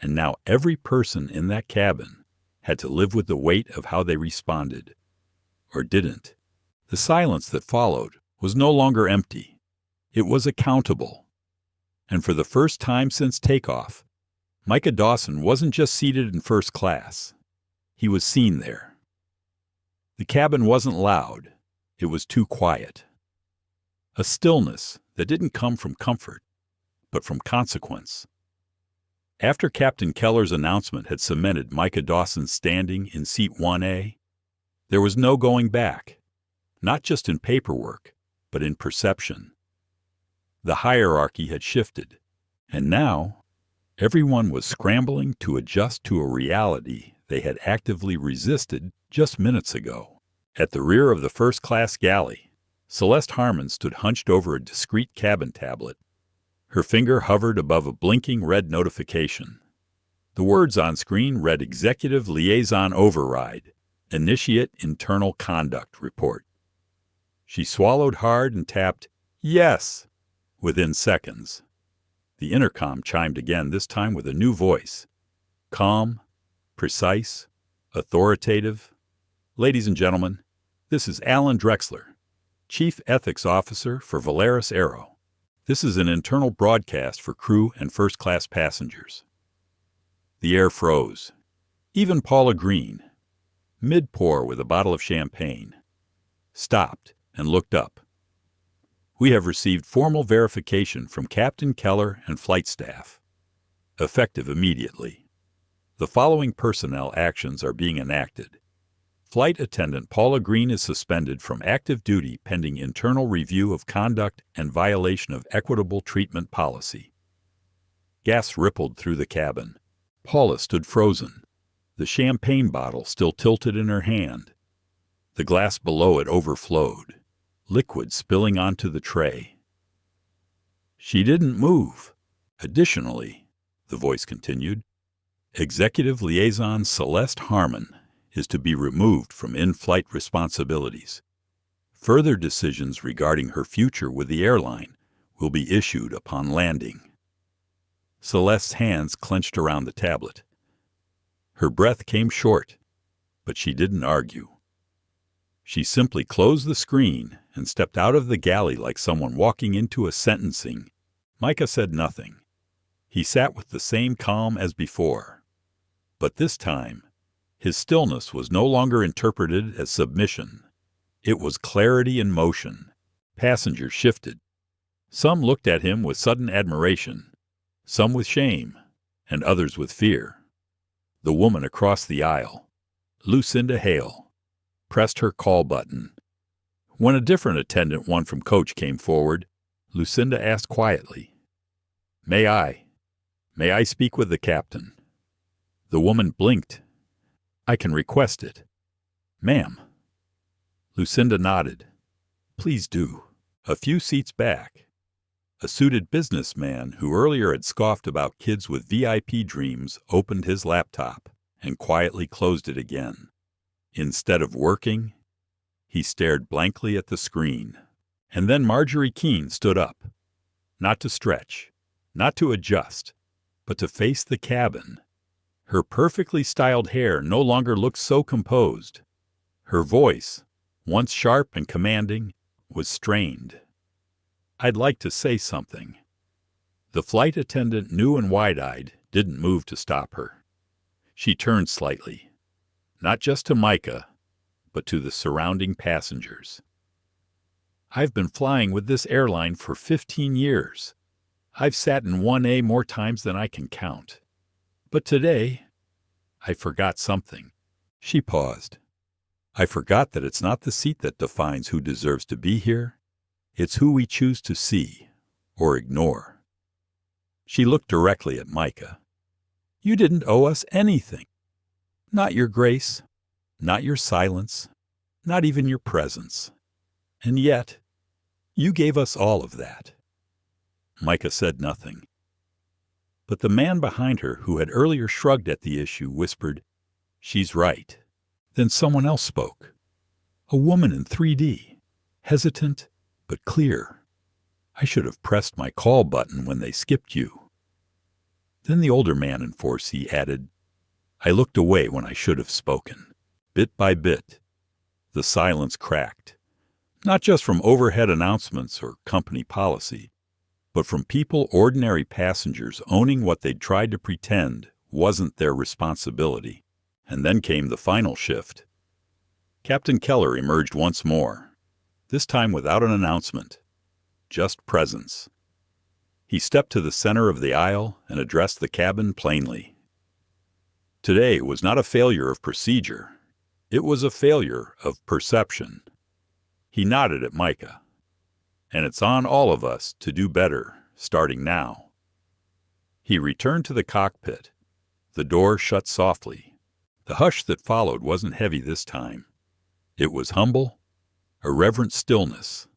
And now every person in that cabin had to live with the weight of how they responded, or didn't. The silence that followed was no longer empty. It was accountable. And for the first time since takeoff, Micah Dawson wasn't just seated in first class. He was seen there. The cabin wasn't loud. It was too quiet. A stillness that didn't come from comfort, but from consequence. After Captain Keller's announcement had cemented Micah Dawson's standing in seat 1A, there was no going back, not just in paperwork, but in perception. The hierarchy had shifted, and now everyone was scrambling to adjust to a reality they had actively resisted just minutes ago. At the rear of the first-class galley, Celeste Harmon stood hunched over a discreet cabin tablet. Her finger hovered above a blinking red notification. The words on screen read Executive Liaison Override, Initiate Internal Conduct Report. She swallowed hard and tapped Yes within seconds. The intercom chimed again, this time with a new voice. Calm, precise, authoritative. "Ladies and gentlemen, this is Alan Drexler, Chief Ethics Officer for Volaris Aero. This is an internal broadcast for crew and first-class passengers." The air froze. Even Paula Green, mid-pour with a bottle of champagne, stopped and looked up. "We have received formal verification from Captain Keller and flight staff. Effective immediately. The following personnel actions are being enacted. Flight attendant Paula Green is suspended from active duty pending internal review of conduct and violation of equitable treatment policy." Gas rippled through the cabin. Paula stood frozen, the champagne bottle still tilted in her hand. The glass below it overflowed, liquid spilling onto the tray. She didn't move. "Additionally," the voice continued, "Executive Liaison Celeste Harmon is to be removed from in-flight responsibilities. Further decisions regarding her future with the airline will be issued upon landing." Celeste's hands clenched around the tablet. Her breath came short, but she didn't argue. She simply closed the screen and stepped out of the galley like someone walking into a sentencing. Micah said nothing. He sat with the same calm as before. But this time, his stillness was no longer interpreted as submission. It was clarity in motion. Passengers shifted. Some looked at him with sudden admiration, some with shame, and others with fear. The woman across the aisle, Lucinda Hale, pressed her call button. When a different attendant, one from coach, came forward, Lucinda asked quietly, May I speak with the captain?" The woman blinked. "I can request it." "Ma'am." Lucinda nodded. "Please do." A few seats back, a suited businessman who earlier had scoffed about kids with VIP dreams opened his laptop and quietly closed it again. Instead of working, he stared blankly at the screen. And then Marjorie Keene stood up, not to stretch, not to adjust, but to face the cabin. Her perfectly styled hair no longer looked so composed. Her voice, once sharp and commanding, was strained. "I'd like to say something." The flight attendant, new and wide-eyed, didn't move to stop her. She turned slightly, not just to Micah, but to the surrounding passengers. "I've been flying with this airline for 15 years. I've sat in 1A more times than I can count. But today, I forgot something." She paused. "I forgot that it's not the seat that defines who deserves to be here. It's who we choose to see or ignore." She looked directly at Micah. "You didn't owe us anything. Not your grace, not your silence, not even your presence. And yet, you gave us all of that." Micah said nothing. But the man behind her, who had earlier shrugged at the issue, whispered, "She's right." Then someone else spoke. A woman in 3D, hesitant but clear. "I should have pressed my call button when they skipped you." Then the older man in 4C added, "I looked away when I should have spoken." Bit by bit, the silence cracked, not just from overhead announcements or company policy, but from people, ordinary passengers, owning what they'd tried to pretend wasn't their responsibility. And then came the final shift. Captain Keller emerged once more, this time without an announcement, just presence. He stepped to the center of the aisle and addressed the cabin plainly. Today was not a failure of procedure. It was a failure of perception. He nodded at Micah. "And it's on all of us to do better, starting now." He returned to the cockpit. The door shut softly. The hush that followed wasn't heavy this time. It was humble, a reverent stillness,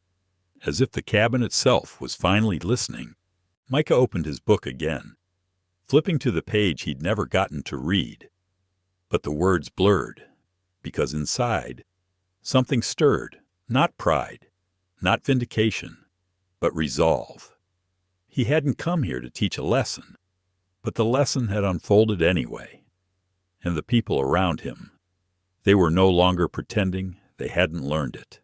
as if the cabin itself was finally listening. Micah opened his book again, flipping to the page he'd never gotten to read. But the words blurred, because inside, something stirred, not pride, not vindication, but resolve. He hadn't come here to teach a lesson, but the lesson had unfolded anyway. And the people around him, they were no longer pretending they hadn't learned it.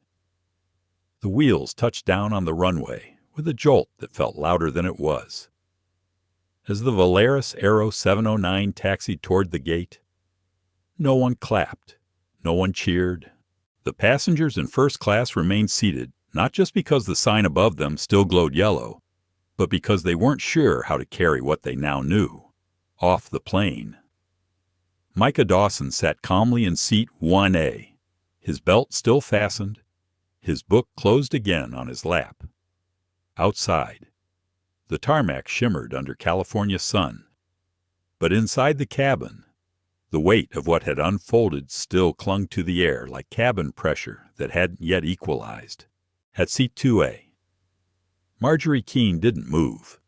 The wheels touched down on the runway with a jolt that felt louder than it was. As the Volaris Aero 709 taxied toward the gate, no one clapped, no one cheered. The passengers in first class remained seated, not just because the sign above them still glowed yellow, but because they weren't sure how to carry what they now knew off the plane. Micah Dawson sat calmly in seat 1A, his belt still fastened, his book closed again on his lap. Outside, the tarmac shimmered under California sun. But inside the cabin, the weight of what had unfolded still clung to the air like cabin pressure that hadn't yet equalized. At seat 2A, Marjorie Keene didn't move.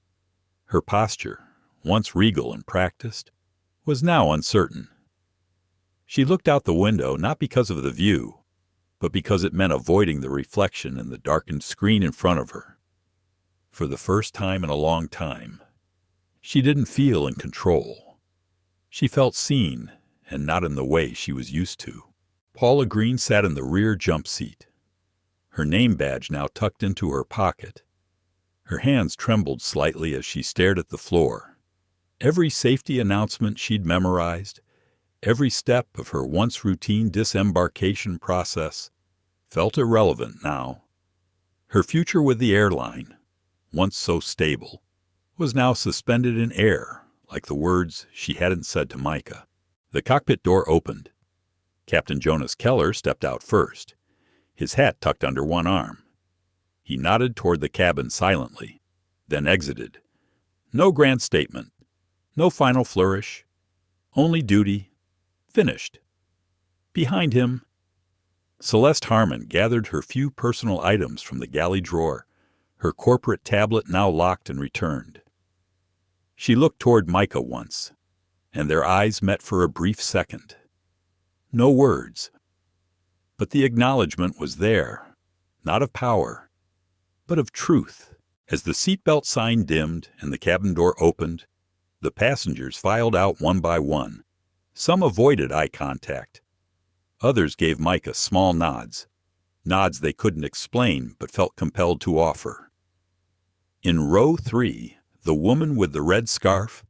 Her posture, once regal and practiced, was now uncertain. She looked out the window not because of the view, but because it meant avoiding the reflection in the darkened screen in front of her. For the first time in a long time, she didn't feel in control. She felt seen, and not in the way she was used to. Paula Green sat in the rear jump seat, her name badge now tucked into her pocket. Her hands trembled slightly as she stared at the floor. Every safety announcement she'd memorized, every step of her once routine disembarkation process, felt irrelevant now. Her future with the airline, once so stable, was now suspended in air, like the words she hadn't said to Micah. The cockpit door opened. Captain Jonas Keller stepped out first, his hat tucked under one arm. He nodded toward the cabin silently, then exited. No grand statement, no final flourish, only duty, finished. Behind him, Celeste Harmon gathered her few personal items from the galley drawer, her corporate tablet now locked and returned. She looked toward Micah once, and their eyes met for a brief second. No words, but the acknowledgement was there, not of power, but of truth. As the seatbelt sign dimmed and the cabin door opened, the passengers filed out one by one. Some avoided eye contact. Others gave Micah small nods they couldn't explain but felt compelled to offer. In row 3, the woman with the red scarf,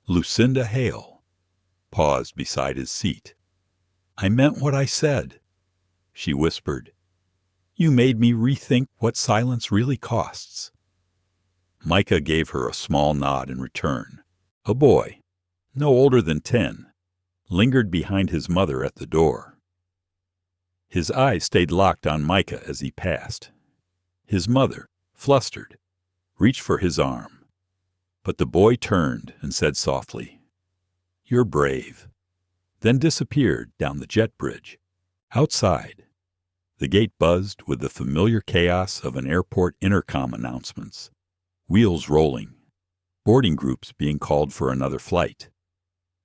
Lucinda Hale, paused beside his seat. "I meant what I said," she whispered. "You made me rethink what silence really costs." Micah gave her a small nod in return. A boy, no older than 10, lingered behind his mother at the door. His eyes stayed locked on Micah as he passed. His mother, flustered, reached for his arm. But the boy turned and said softly, "You're brave," then disappeared down the jet bridge. Outside, the gate buzzed with the familiar chaos of an airport intercom announcements, wheels rolling, boarding groups being called for another flight.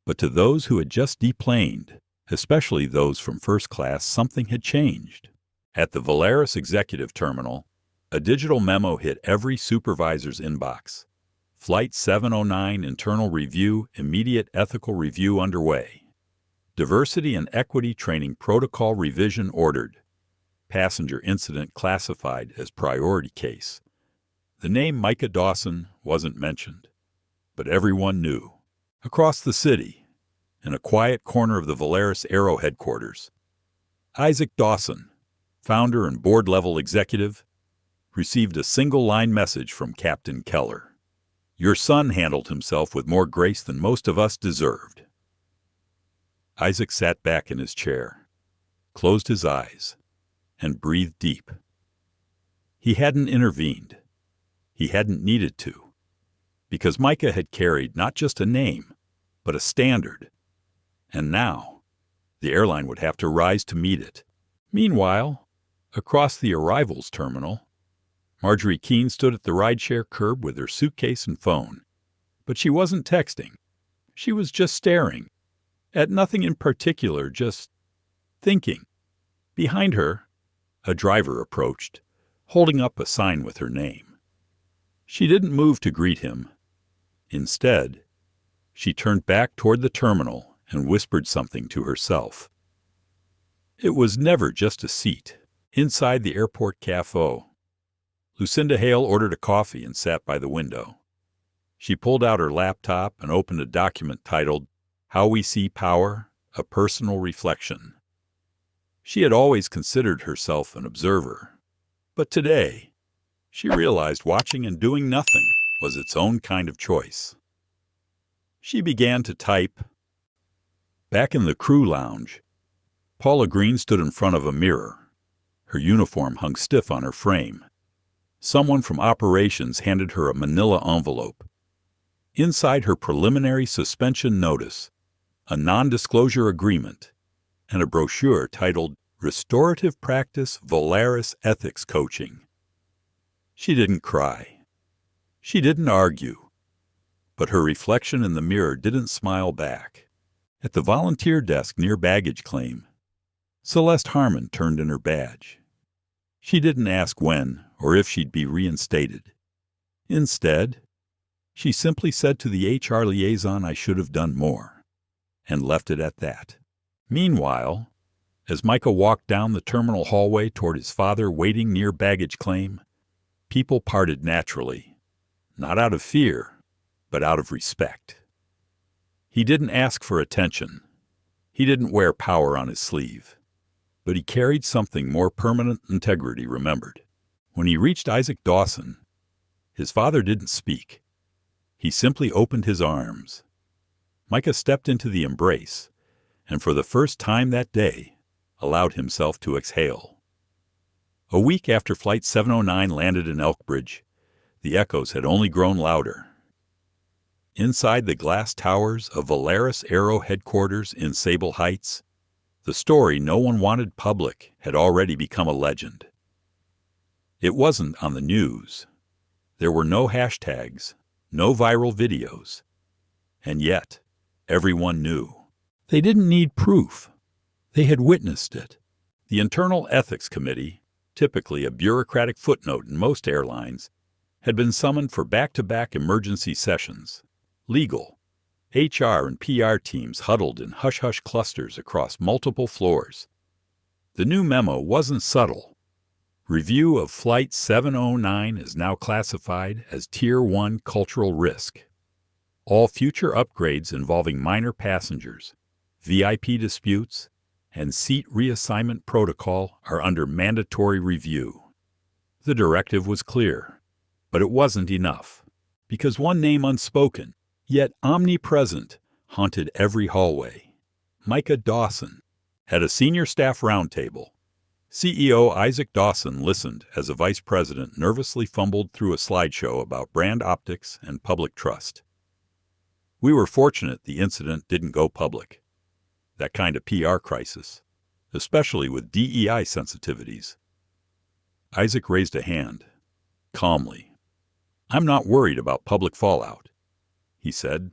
But to those who had just deplaned, especially those from first class, something had changed. At the Volaris Executive Terminal, a digital memo hit every supervisor's inbox. Flight 709 internal review, immediate ethical review underway. Diversity and equity training protocol revision ordered. Passenger incident classified as priority case. The name Micah Dawson wasn't mentioned, but everyone knew. Across the city, in a quiet corner of the Volaris Aero headquarters, Isaac Dawson, founder and board-level executive, received a single-line message from Captain Keller. "Your son handled himself with more grace than most of us deserved." Isaac sat back in his chair, closed his eyes, and breathed deep. He hadn't intervened. He hadn't needed to, because Micah had carried not just a name, but a standard. And now, the airline would have to rise to meet it. Meanwhile, across the arrivals terminal, Marjorie Keene stood at the rideshare curb with her suitcase and phone. But she wasn't texting. She was just staring. At nothing in particular, just thinking. Behind her, a driver approached, holding up a sign with her name. She didn't move to greet him. Instead, she turned back toward the terminal and whispered something to herself. It was never just a seat. Inside the airport café, Lucinda Hale ordered a coffee and sat by the window. She pulled out her laptop and opened a document titled How We See Power, A Personal Reflection. She had always considered herself an observer, but today, she realized watching and doing nothing was its own kind of choice. She began to type. Back in the crew lounge, Paula Green stood in front of a mirror. Her uniform hung stiff on her frame. Someone from operations handed her a manila envelope. Inside her preliminary suspension notice, a non-disclosure agreement, and a brochure titled Restorative Practice Volaris Ethics Coaching. She didn't cry. She didn't argue. But her reflection in the mirror didn't smile back. At the volunteer desk near baggage claim, Celeste Harmon turned in her badge. She didn't ask when or if she'd be reinstated. Instead, she simply said to the HR liaison, "I should have done more," and left it at that. Meanwhile, as Micah walked down the terminal hallway toward his father waiting near baggage claim, people parted naturally, not out of fear, but out of respect. He didn't ask for attention. He didn't wear power on his sleeve. But he carried something more permanent integrity remembered. When he reached Isaac Dawson, His father didn't speak. He simply opened his arms. Micah stepped into the embrace, and for the first time that day, allowed himself to exhale. A week after Flight 709 landed in Elkbridge, the echoes had only grown louder. Inside the glass towers of Volaris Aero headquarters in Sable Heights, the story no one wanted public had already become a legend. It wasn't on the news. There were no hashtags, no viral videos. And yet, everyone knew. They didn't need proof. They had witnessed it. The Internal Ethics Committee, typically a bureaucratic footnote in most airlines, had been summoned for back-to-back emergency sessions. Legal, HR, and PR teams huddled in hush-hush clusters across multiple floors. The new memo wasn't subtle. Review of Flight 709 is now classified as Tier 1 cultural risk. All future upgrades involving minor passengers, VIP disputes, and seat reassignment protocol are under mandatory review. The directive was clear, but it wasn't enough, because one name unspoken, yet omnipresent, haunted every hallway. Micah Dawson. At a senior staff roundtable, CEO Isaac Dawson listened as a vice president nervously fumbled through a slideshow about brand optics and public trust. We were fortunate the incident didn't go public. That kind of PR crisis, especially with DEI sensitivities. Isaac raised a hand, calmly. "I'm not worried about public fallout," he said.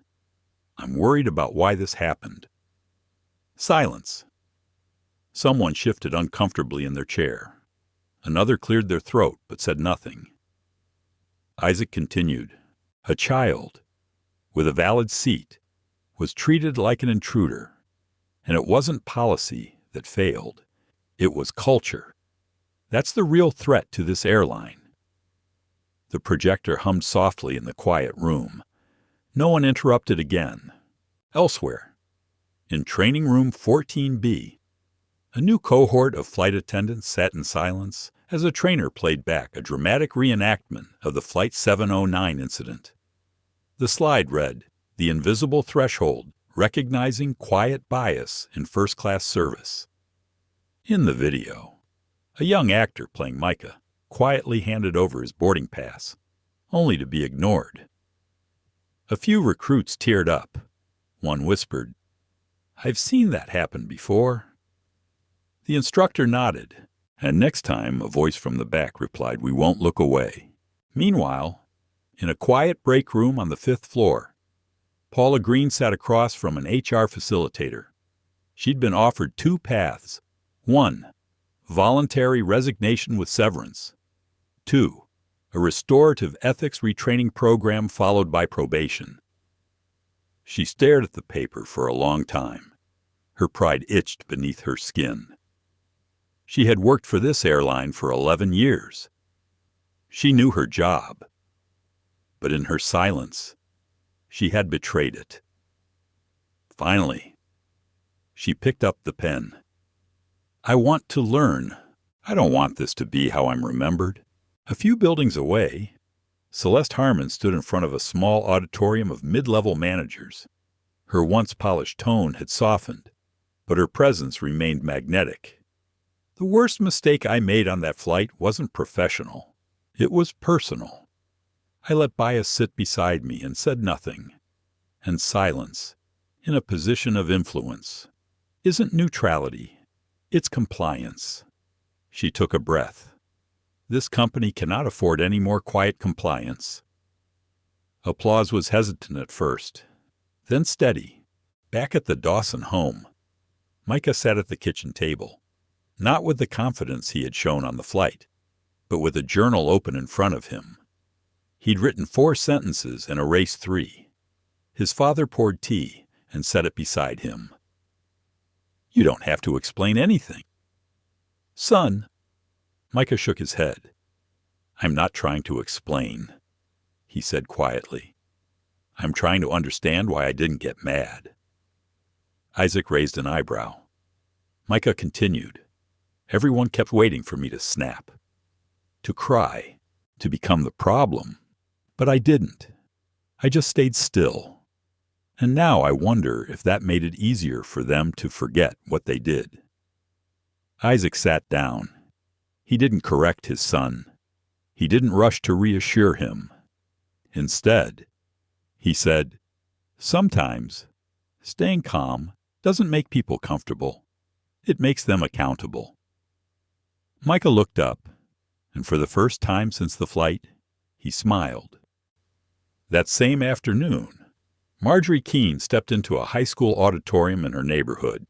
"I'm worried about why this happened." Silence. Someone shifted uncomfortably in their chair. Another cleared their throat but said nothing. Isaac continued. A child, with a valid seat, was treated like an intruder. And it wasn't policy that failed. It was culture. That's the real threat to this airline. The projector hummed softly in the quiet room. No one interrupted again. Elsewhere, in training room 14B, a new cohort of flight attendants sat in silence as a trainer played back a dramatic reenactment of the Flight 709 incident. The slide read, "The invisible threshold, recognizing quiet bias in first-class service." In the video, a young actor playing Micah quietly handed over his boarding pass, only to be ignored. A few recruits teared up. One whispered, "I've seen that happen before." The instructor nodded, and next time a voice from the back replied, "We won't look away." Meanwhile, in a quiet break room on the 5th floor, Paula Green sat across from an HR facilitator. She'd been offered 2 paths. 1, voluntary resignation with severance. 2, a restorative ethics retraining program followed by probation. She stared at the paper for a long time. Her pride itched beneath her skin. She had worked for this airline for 11 years. She knew her job. But in her silence, she had betrayed it. Finally, she picked up the pen. "I want to learn. I don't want this to be how I'm remembered." A few buildings away, Celeste Harmon stood in front of a small auditorium of mid-level managers. Her once polished tone had softened, but her presence remained magnetic. "The worst mistake I made on that flight wasn't professional. It was personal. I let bias sit beside me and said nothing. And silence, in a position of influence, isn't neutrality. It's compliance." She took a breath. This company cannot afford any more quiet compliance. Applause was hesitant at first, then steady. Back at the Dawson home, Micah sat at the kitchen table, not with the confidence he had shown on the flight, but with a journal open in front of him. He'd written 4 sentences and erased 3. His father poured tea and set it beside him. "You don't have to explain anything." "Son," Micah shook his head. "I'm not trying to explain," he said quietly. "I'm trying to understand why I didn't get mad." Isaac raised an eyebrow. Micah continued. "Everyone kept waiting for me to snap, to cry, to become the problem. But I didn't. I just stayed still. And now I wonder if that made it easier for them to forget what they did. Isaac sat down. He didn't correct his son. He didn't rush to reassure him. Instead, he said, "Sometimes, staying calm doesn't make people comfortable. It makes them accountable." Micah looked up, and for the first time since the flight, he smiled. That same afternoon, Marjorie Keene stepped into a high school auditorium in her neighborhood.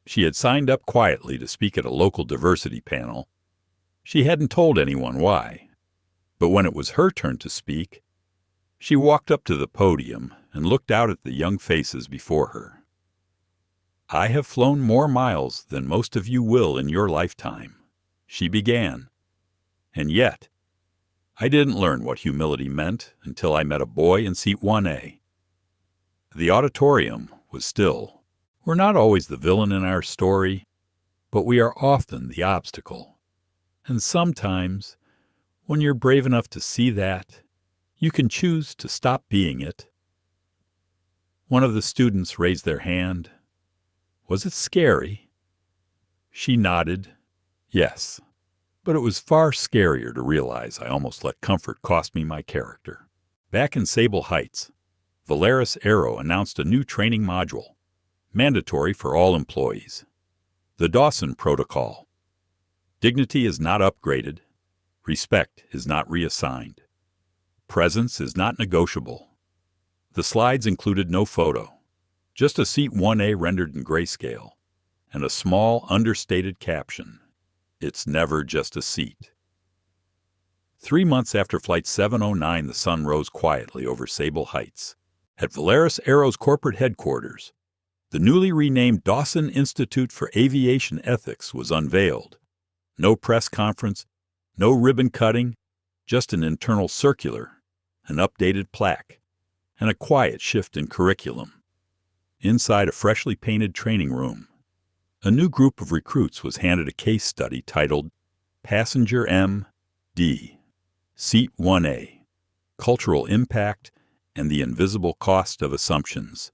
She had signed up quietly to speak at a local diversity panel. She hadn't told anyone why. But when it was her turn to speak, she walked up to the podium and looked out at the young faces before her. "I have flown more miles than most of you will in your lifetime," she began. "And yet, I didn't learn what humility meant until I met a boy in seat 1A. The auditorium was still. We're not always the villain in our story, but we are often the obstacle. And sometimes, when you're brave enough to see that, you can choose to stop being it." One of the students raised their hand. "Was it scary?" She nodded. "Yes. But it was far scarier to realize I almost let comfort cost me my character." Back in Sable Heights, Valeris Aero announced a new training module, mandatory for all employees. The Dawson Protocol. Dignity is not upgraded. Respect is not reassigned. Presence is not negotiable. The slides included no photo, just a seat 1A rendered in grayscale, and a small, understated caption: "It's never just a seat." 3 months after Flight 709, the sun rose quietly over Sable Heights. At Valeris Aero's corporate headquarters, the newly renamed Dawson Institute for Aviation Ethics was unveiled. No press conference, no ribbon cutting, just an internal circular, an updated plaque, and a quiet shift in curriculum. Inside a freshly painted training room, a new group of recruits was handed a case study titled Passenger M.D. Seat 1A, Cultural Impact and the Invisible Cost of Assumptions.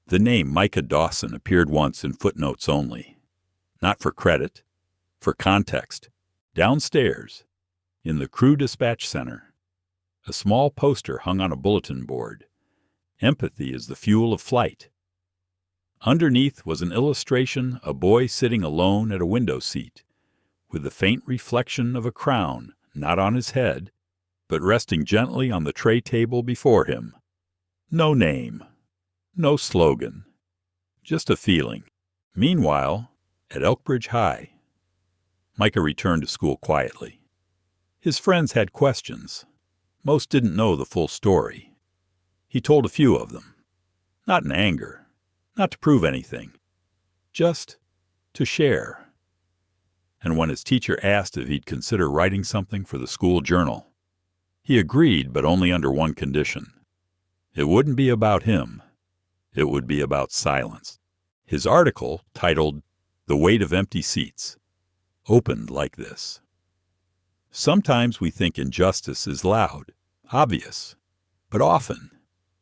The name Micah Dawson appeared once in footnotes only. Not for credit, for context. Downstairs, in the crew dispatch center, a small poster hung on a bulletin board. "Empathy is the fuel of flight." Underneath was an illustration, a boy sitting alone at a window seat, with the faint reflection of a crown not on his head, but resting gently on the tray table before him. No name, no slogan, just a feeling. Meanwhile, at Elkbridge High, Micah returned to school quietly. His friends had questions. Most didn't know the full story. He told a few of them. Not in anger, not to prove anything, just to share. And when his teacher asked if he'd consider writing something for the school journal, he agreed, but only under one condition. It wouldn't be about him. It would be about silence. His article, titled "The Weight of Empty Seats," opened like this. Sometimes we think injustice is loud, obvious, but often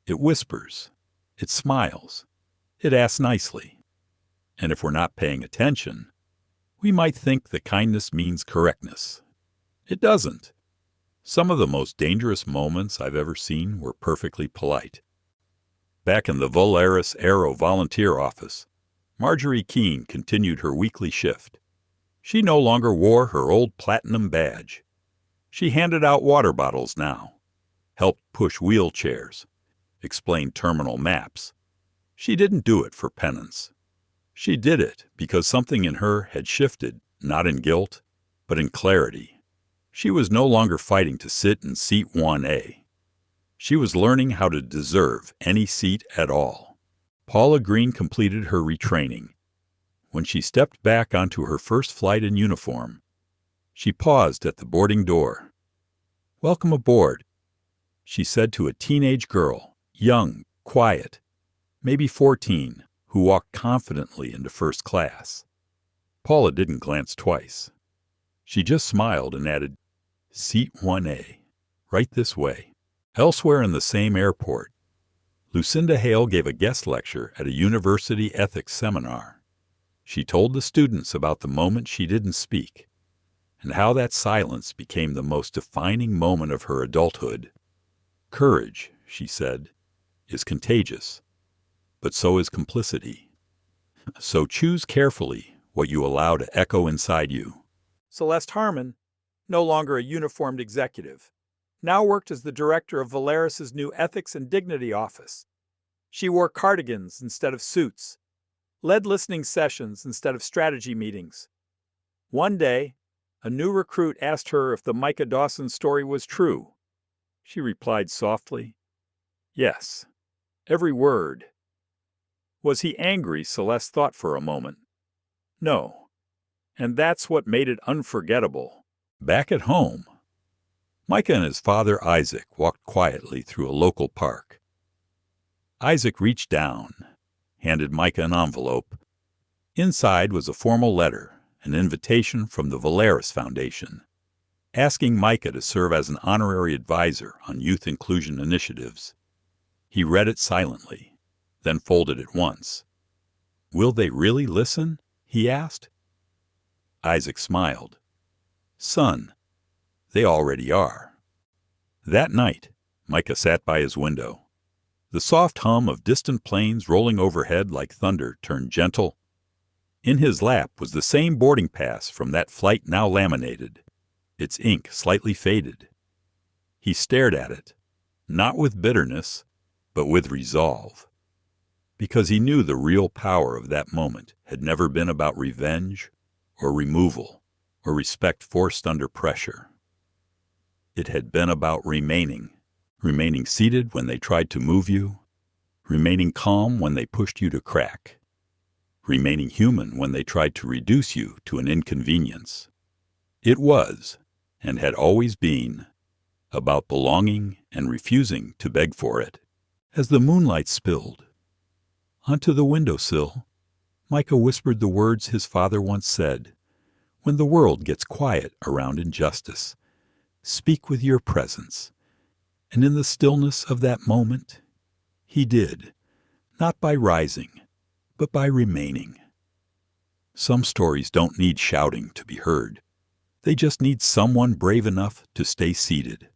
it whispers, it smiles, it asks nicely. And if we're not paying attention, we might think that kindness means correctness. It doesn't. Some of the most dangerous moments I've ever seen were perfectly polite. Back in the Valeris Aero volunteer office, Marjorie Keene continued her weekly shift. She no longer wore her old platinum badge. She handed out water bottles now, helped push wheelchairs, explained terminal maps. She didn't do it for penance. She did it because something in her had shifted, not in guilt, but in clarity. She was no longer fighting to sit in seat 1A. She was learning how to deserve any seat at all. Paula Green completed her retraining. When she stepped back onto her first flight in uniform, she paused at the boarding door. "Welcome aboard," she said to a teenage girl, young, quiet, maybe 14, who walked confidently into first class. Paula didn't glance twice. She just smiled and added, "Seat 1A, right this way." Elsewhere in the same airport, Lucinda Hale gave a guest lecture at a university ethics seminar. She told the students about the moment she didn't speak, and how that silence became the most defining moment of her adulthood. Courage, she said, is contagious, but so is complicity. So choose carefully what you allow to echo inside you. Celeste Harmon, no longer a uniformed executive, now worked as the director of Valeris's new Ethics and Dignity office. She wore cardigans instead of suits, led listening sessions instead of strategy meetings. One day, a new recruit asked her if the Micah Dawson story was true. She replied softly, "Yes, every word." Was he angry? Celeste thought for a moment. No. And that's what made it unforgettable. Back at home, Micah and his father Isaac walked quietly through a local park. Isaac reached down, handed Micah an envelope. Inside was a formal letter, an invitation from the Valeris Foundation, asking Micah to serve as an honorary advisor on youth inclusion initiatives. He read it silently, then folded it once. "Will they really listen?" he asked. Isaac smiled. "Son, they already are." That night, Micah sat by his window. The soft hum of distant planes rolling overhead like thunder turned gentle. In his lap was the same boarding pass from that flight now laminated, its ink slightly faded. He stared at it, not with bitterness, but with resolve, because he knew the real power of that moment had never been about revenge or removal or respect forced under pressure. It had been about remaining seated when they tried to move you, remaining calm when they pushed you to crack, remaining human when they tried to reduce you to an inconvenience. It was, and had always been, about belonging and refusing to beg for it. As the moonlight spilled onto the windowsill, Micah whispered the words his father once said, "When the world gets quiet around injustice, speak with your presence." And in the stillness of that moment, he did, not by rising, but by remaining. Some stories don't need shouting to be heard. They just need someone brave enough to stay seated.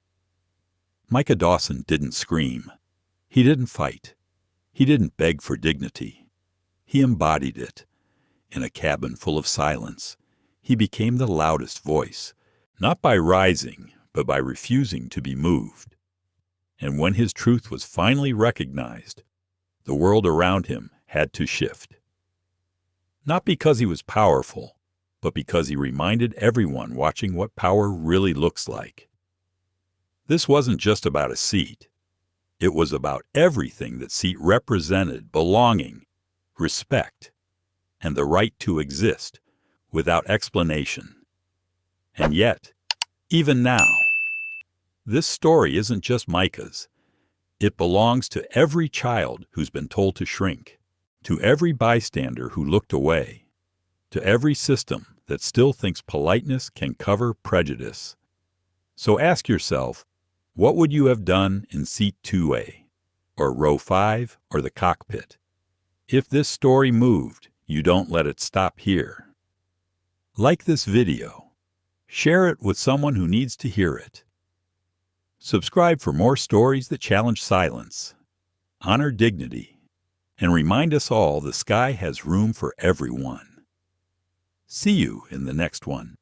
Micah Dawson didn't scream. He didn't fight. He didn't beg for dignity. He embodied it. In a cabin full of silence, he became the loudest voice, not by rising, but by refusing to be moved. And when his truth was finally recognized, the world around him had to shift. Not because he was powerful, but because he reminded everyone watching what power really looks like. This wasn't just about a seat. It was about everything that seat represented: belonging, respect, and the right to exist without explanation. And yet, even now, this story isn't just Micah's. It belongs to every child who's been told to shrink, to every bystander who looked away, to every system that still thinks politeness can cover prejudice. So ask yourself, what would you have done in seat 2A, or row 5, or the cockpit? If this story moved, you don't let it stop here. Like this video. Share it with someone who needs to hear it. Subscribe for more stories that challenge silence, honor dignity, and remind us all the sky has room for everyone. See you in the next one.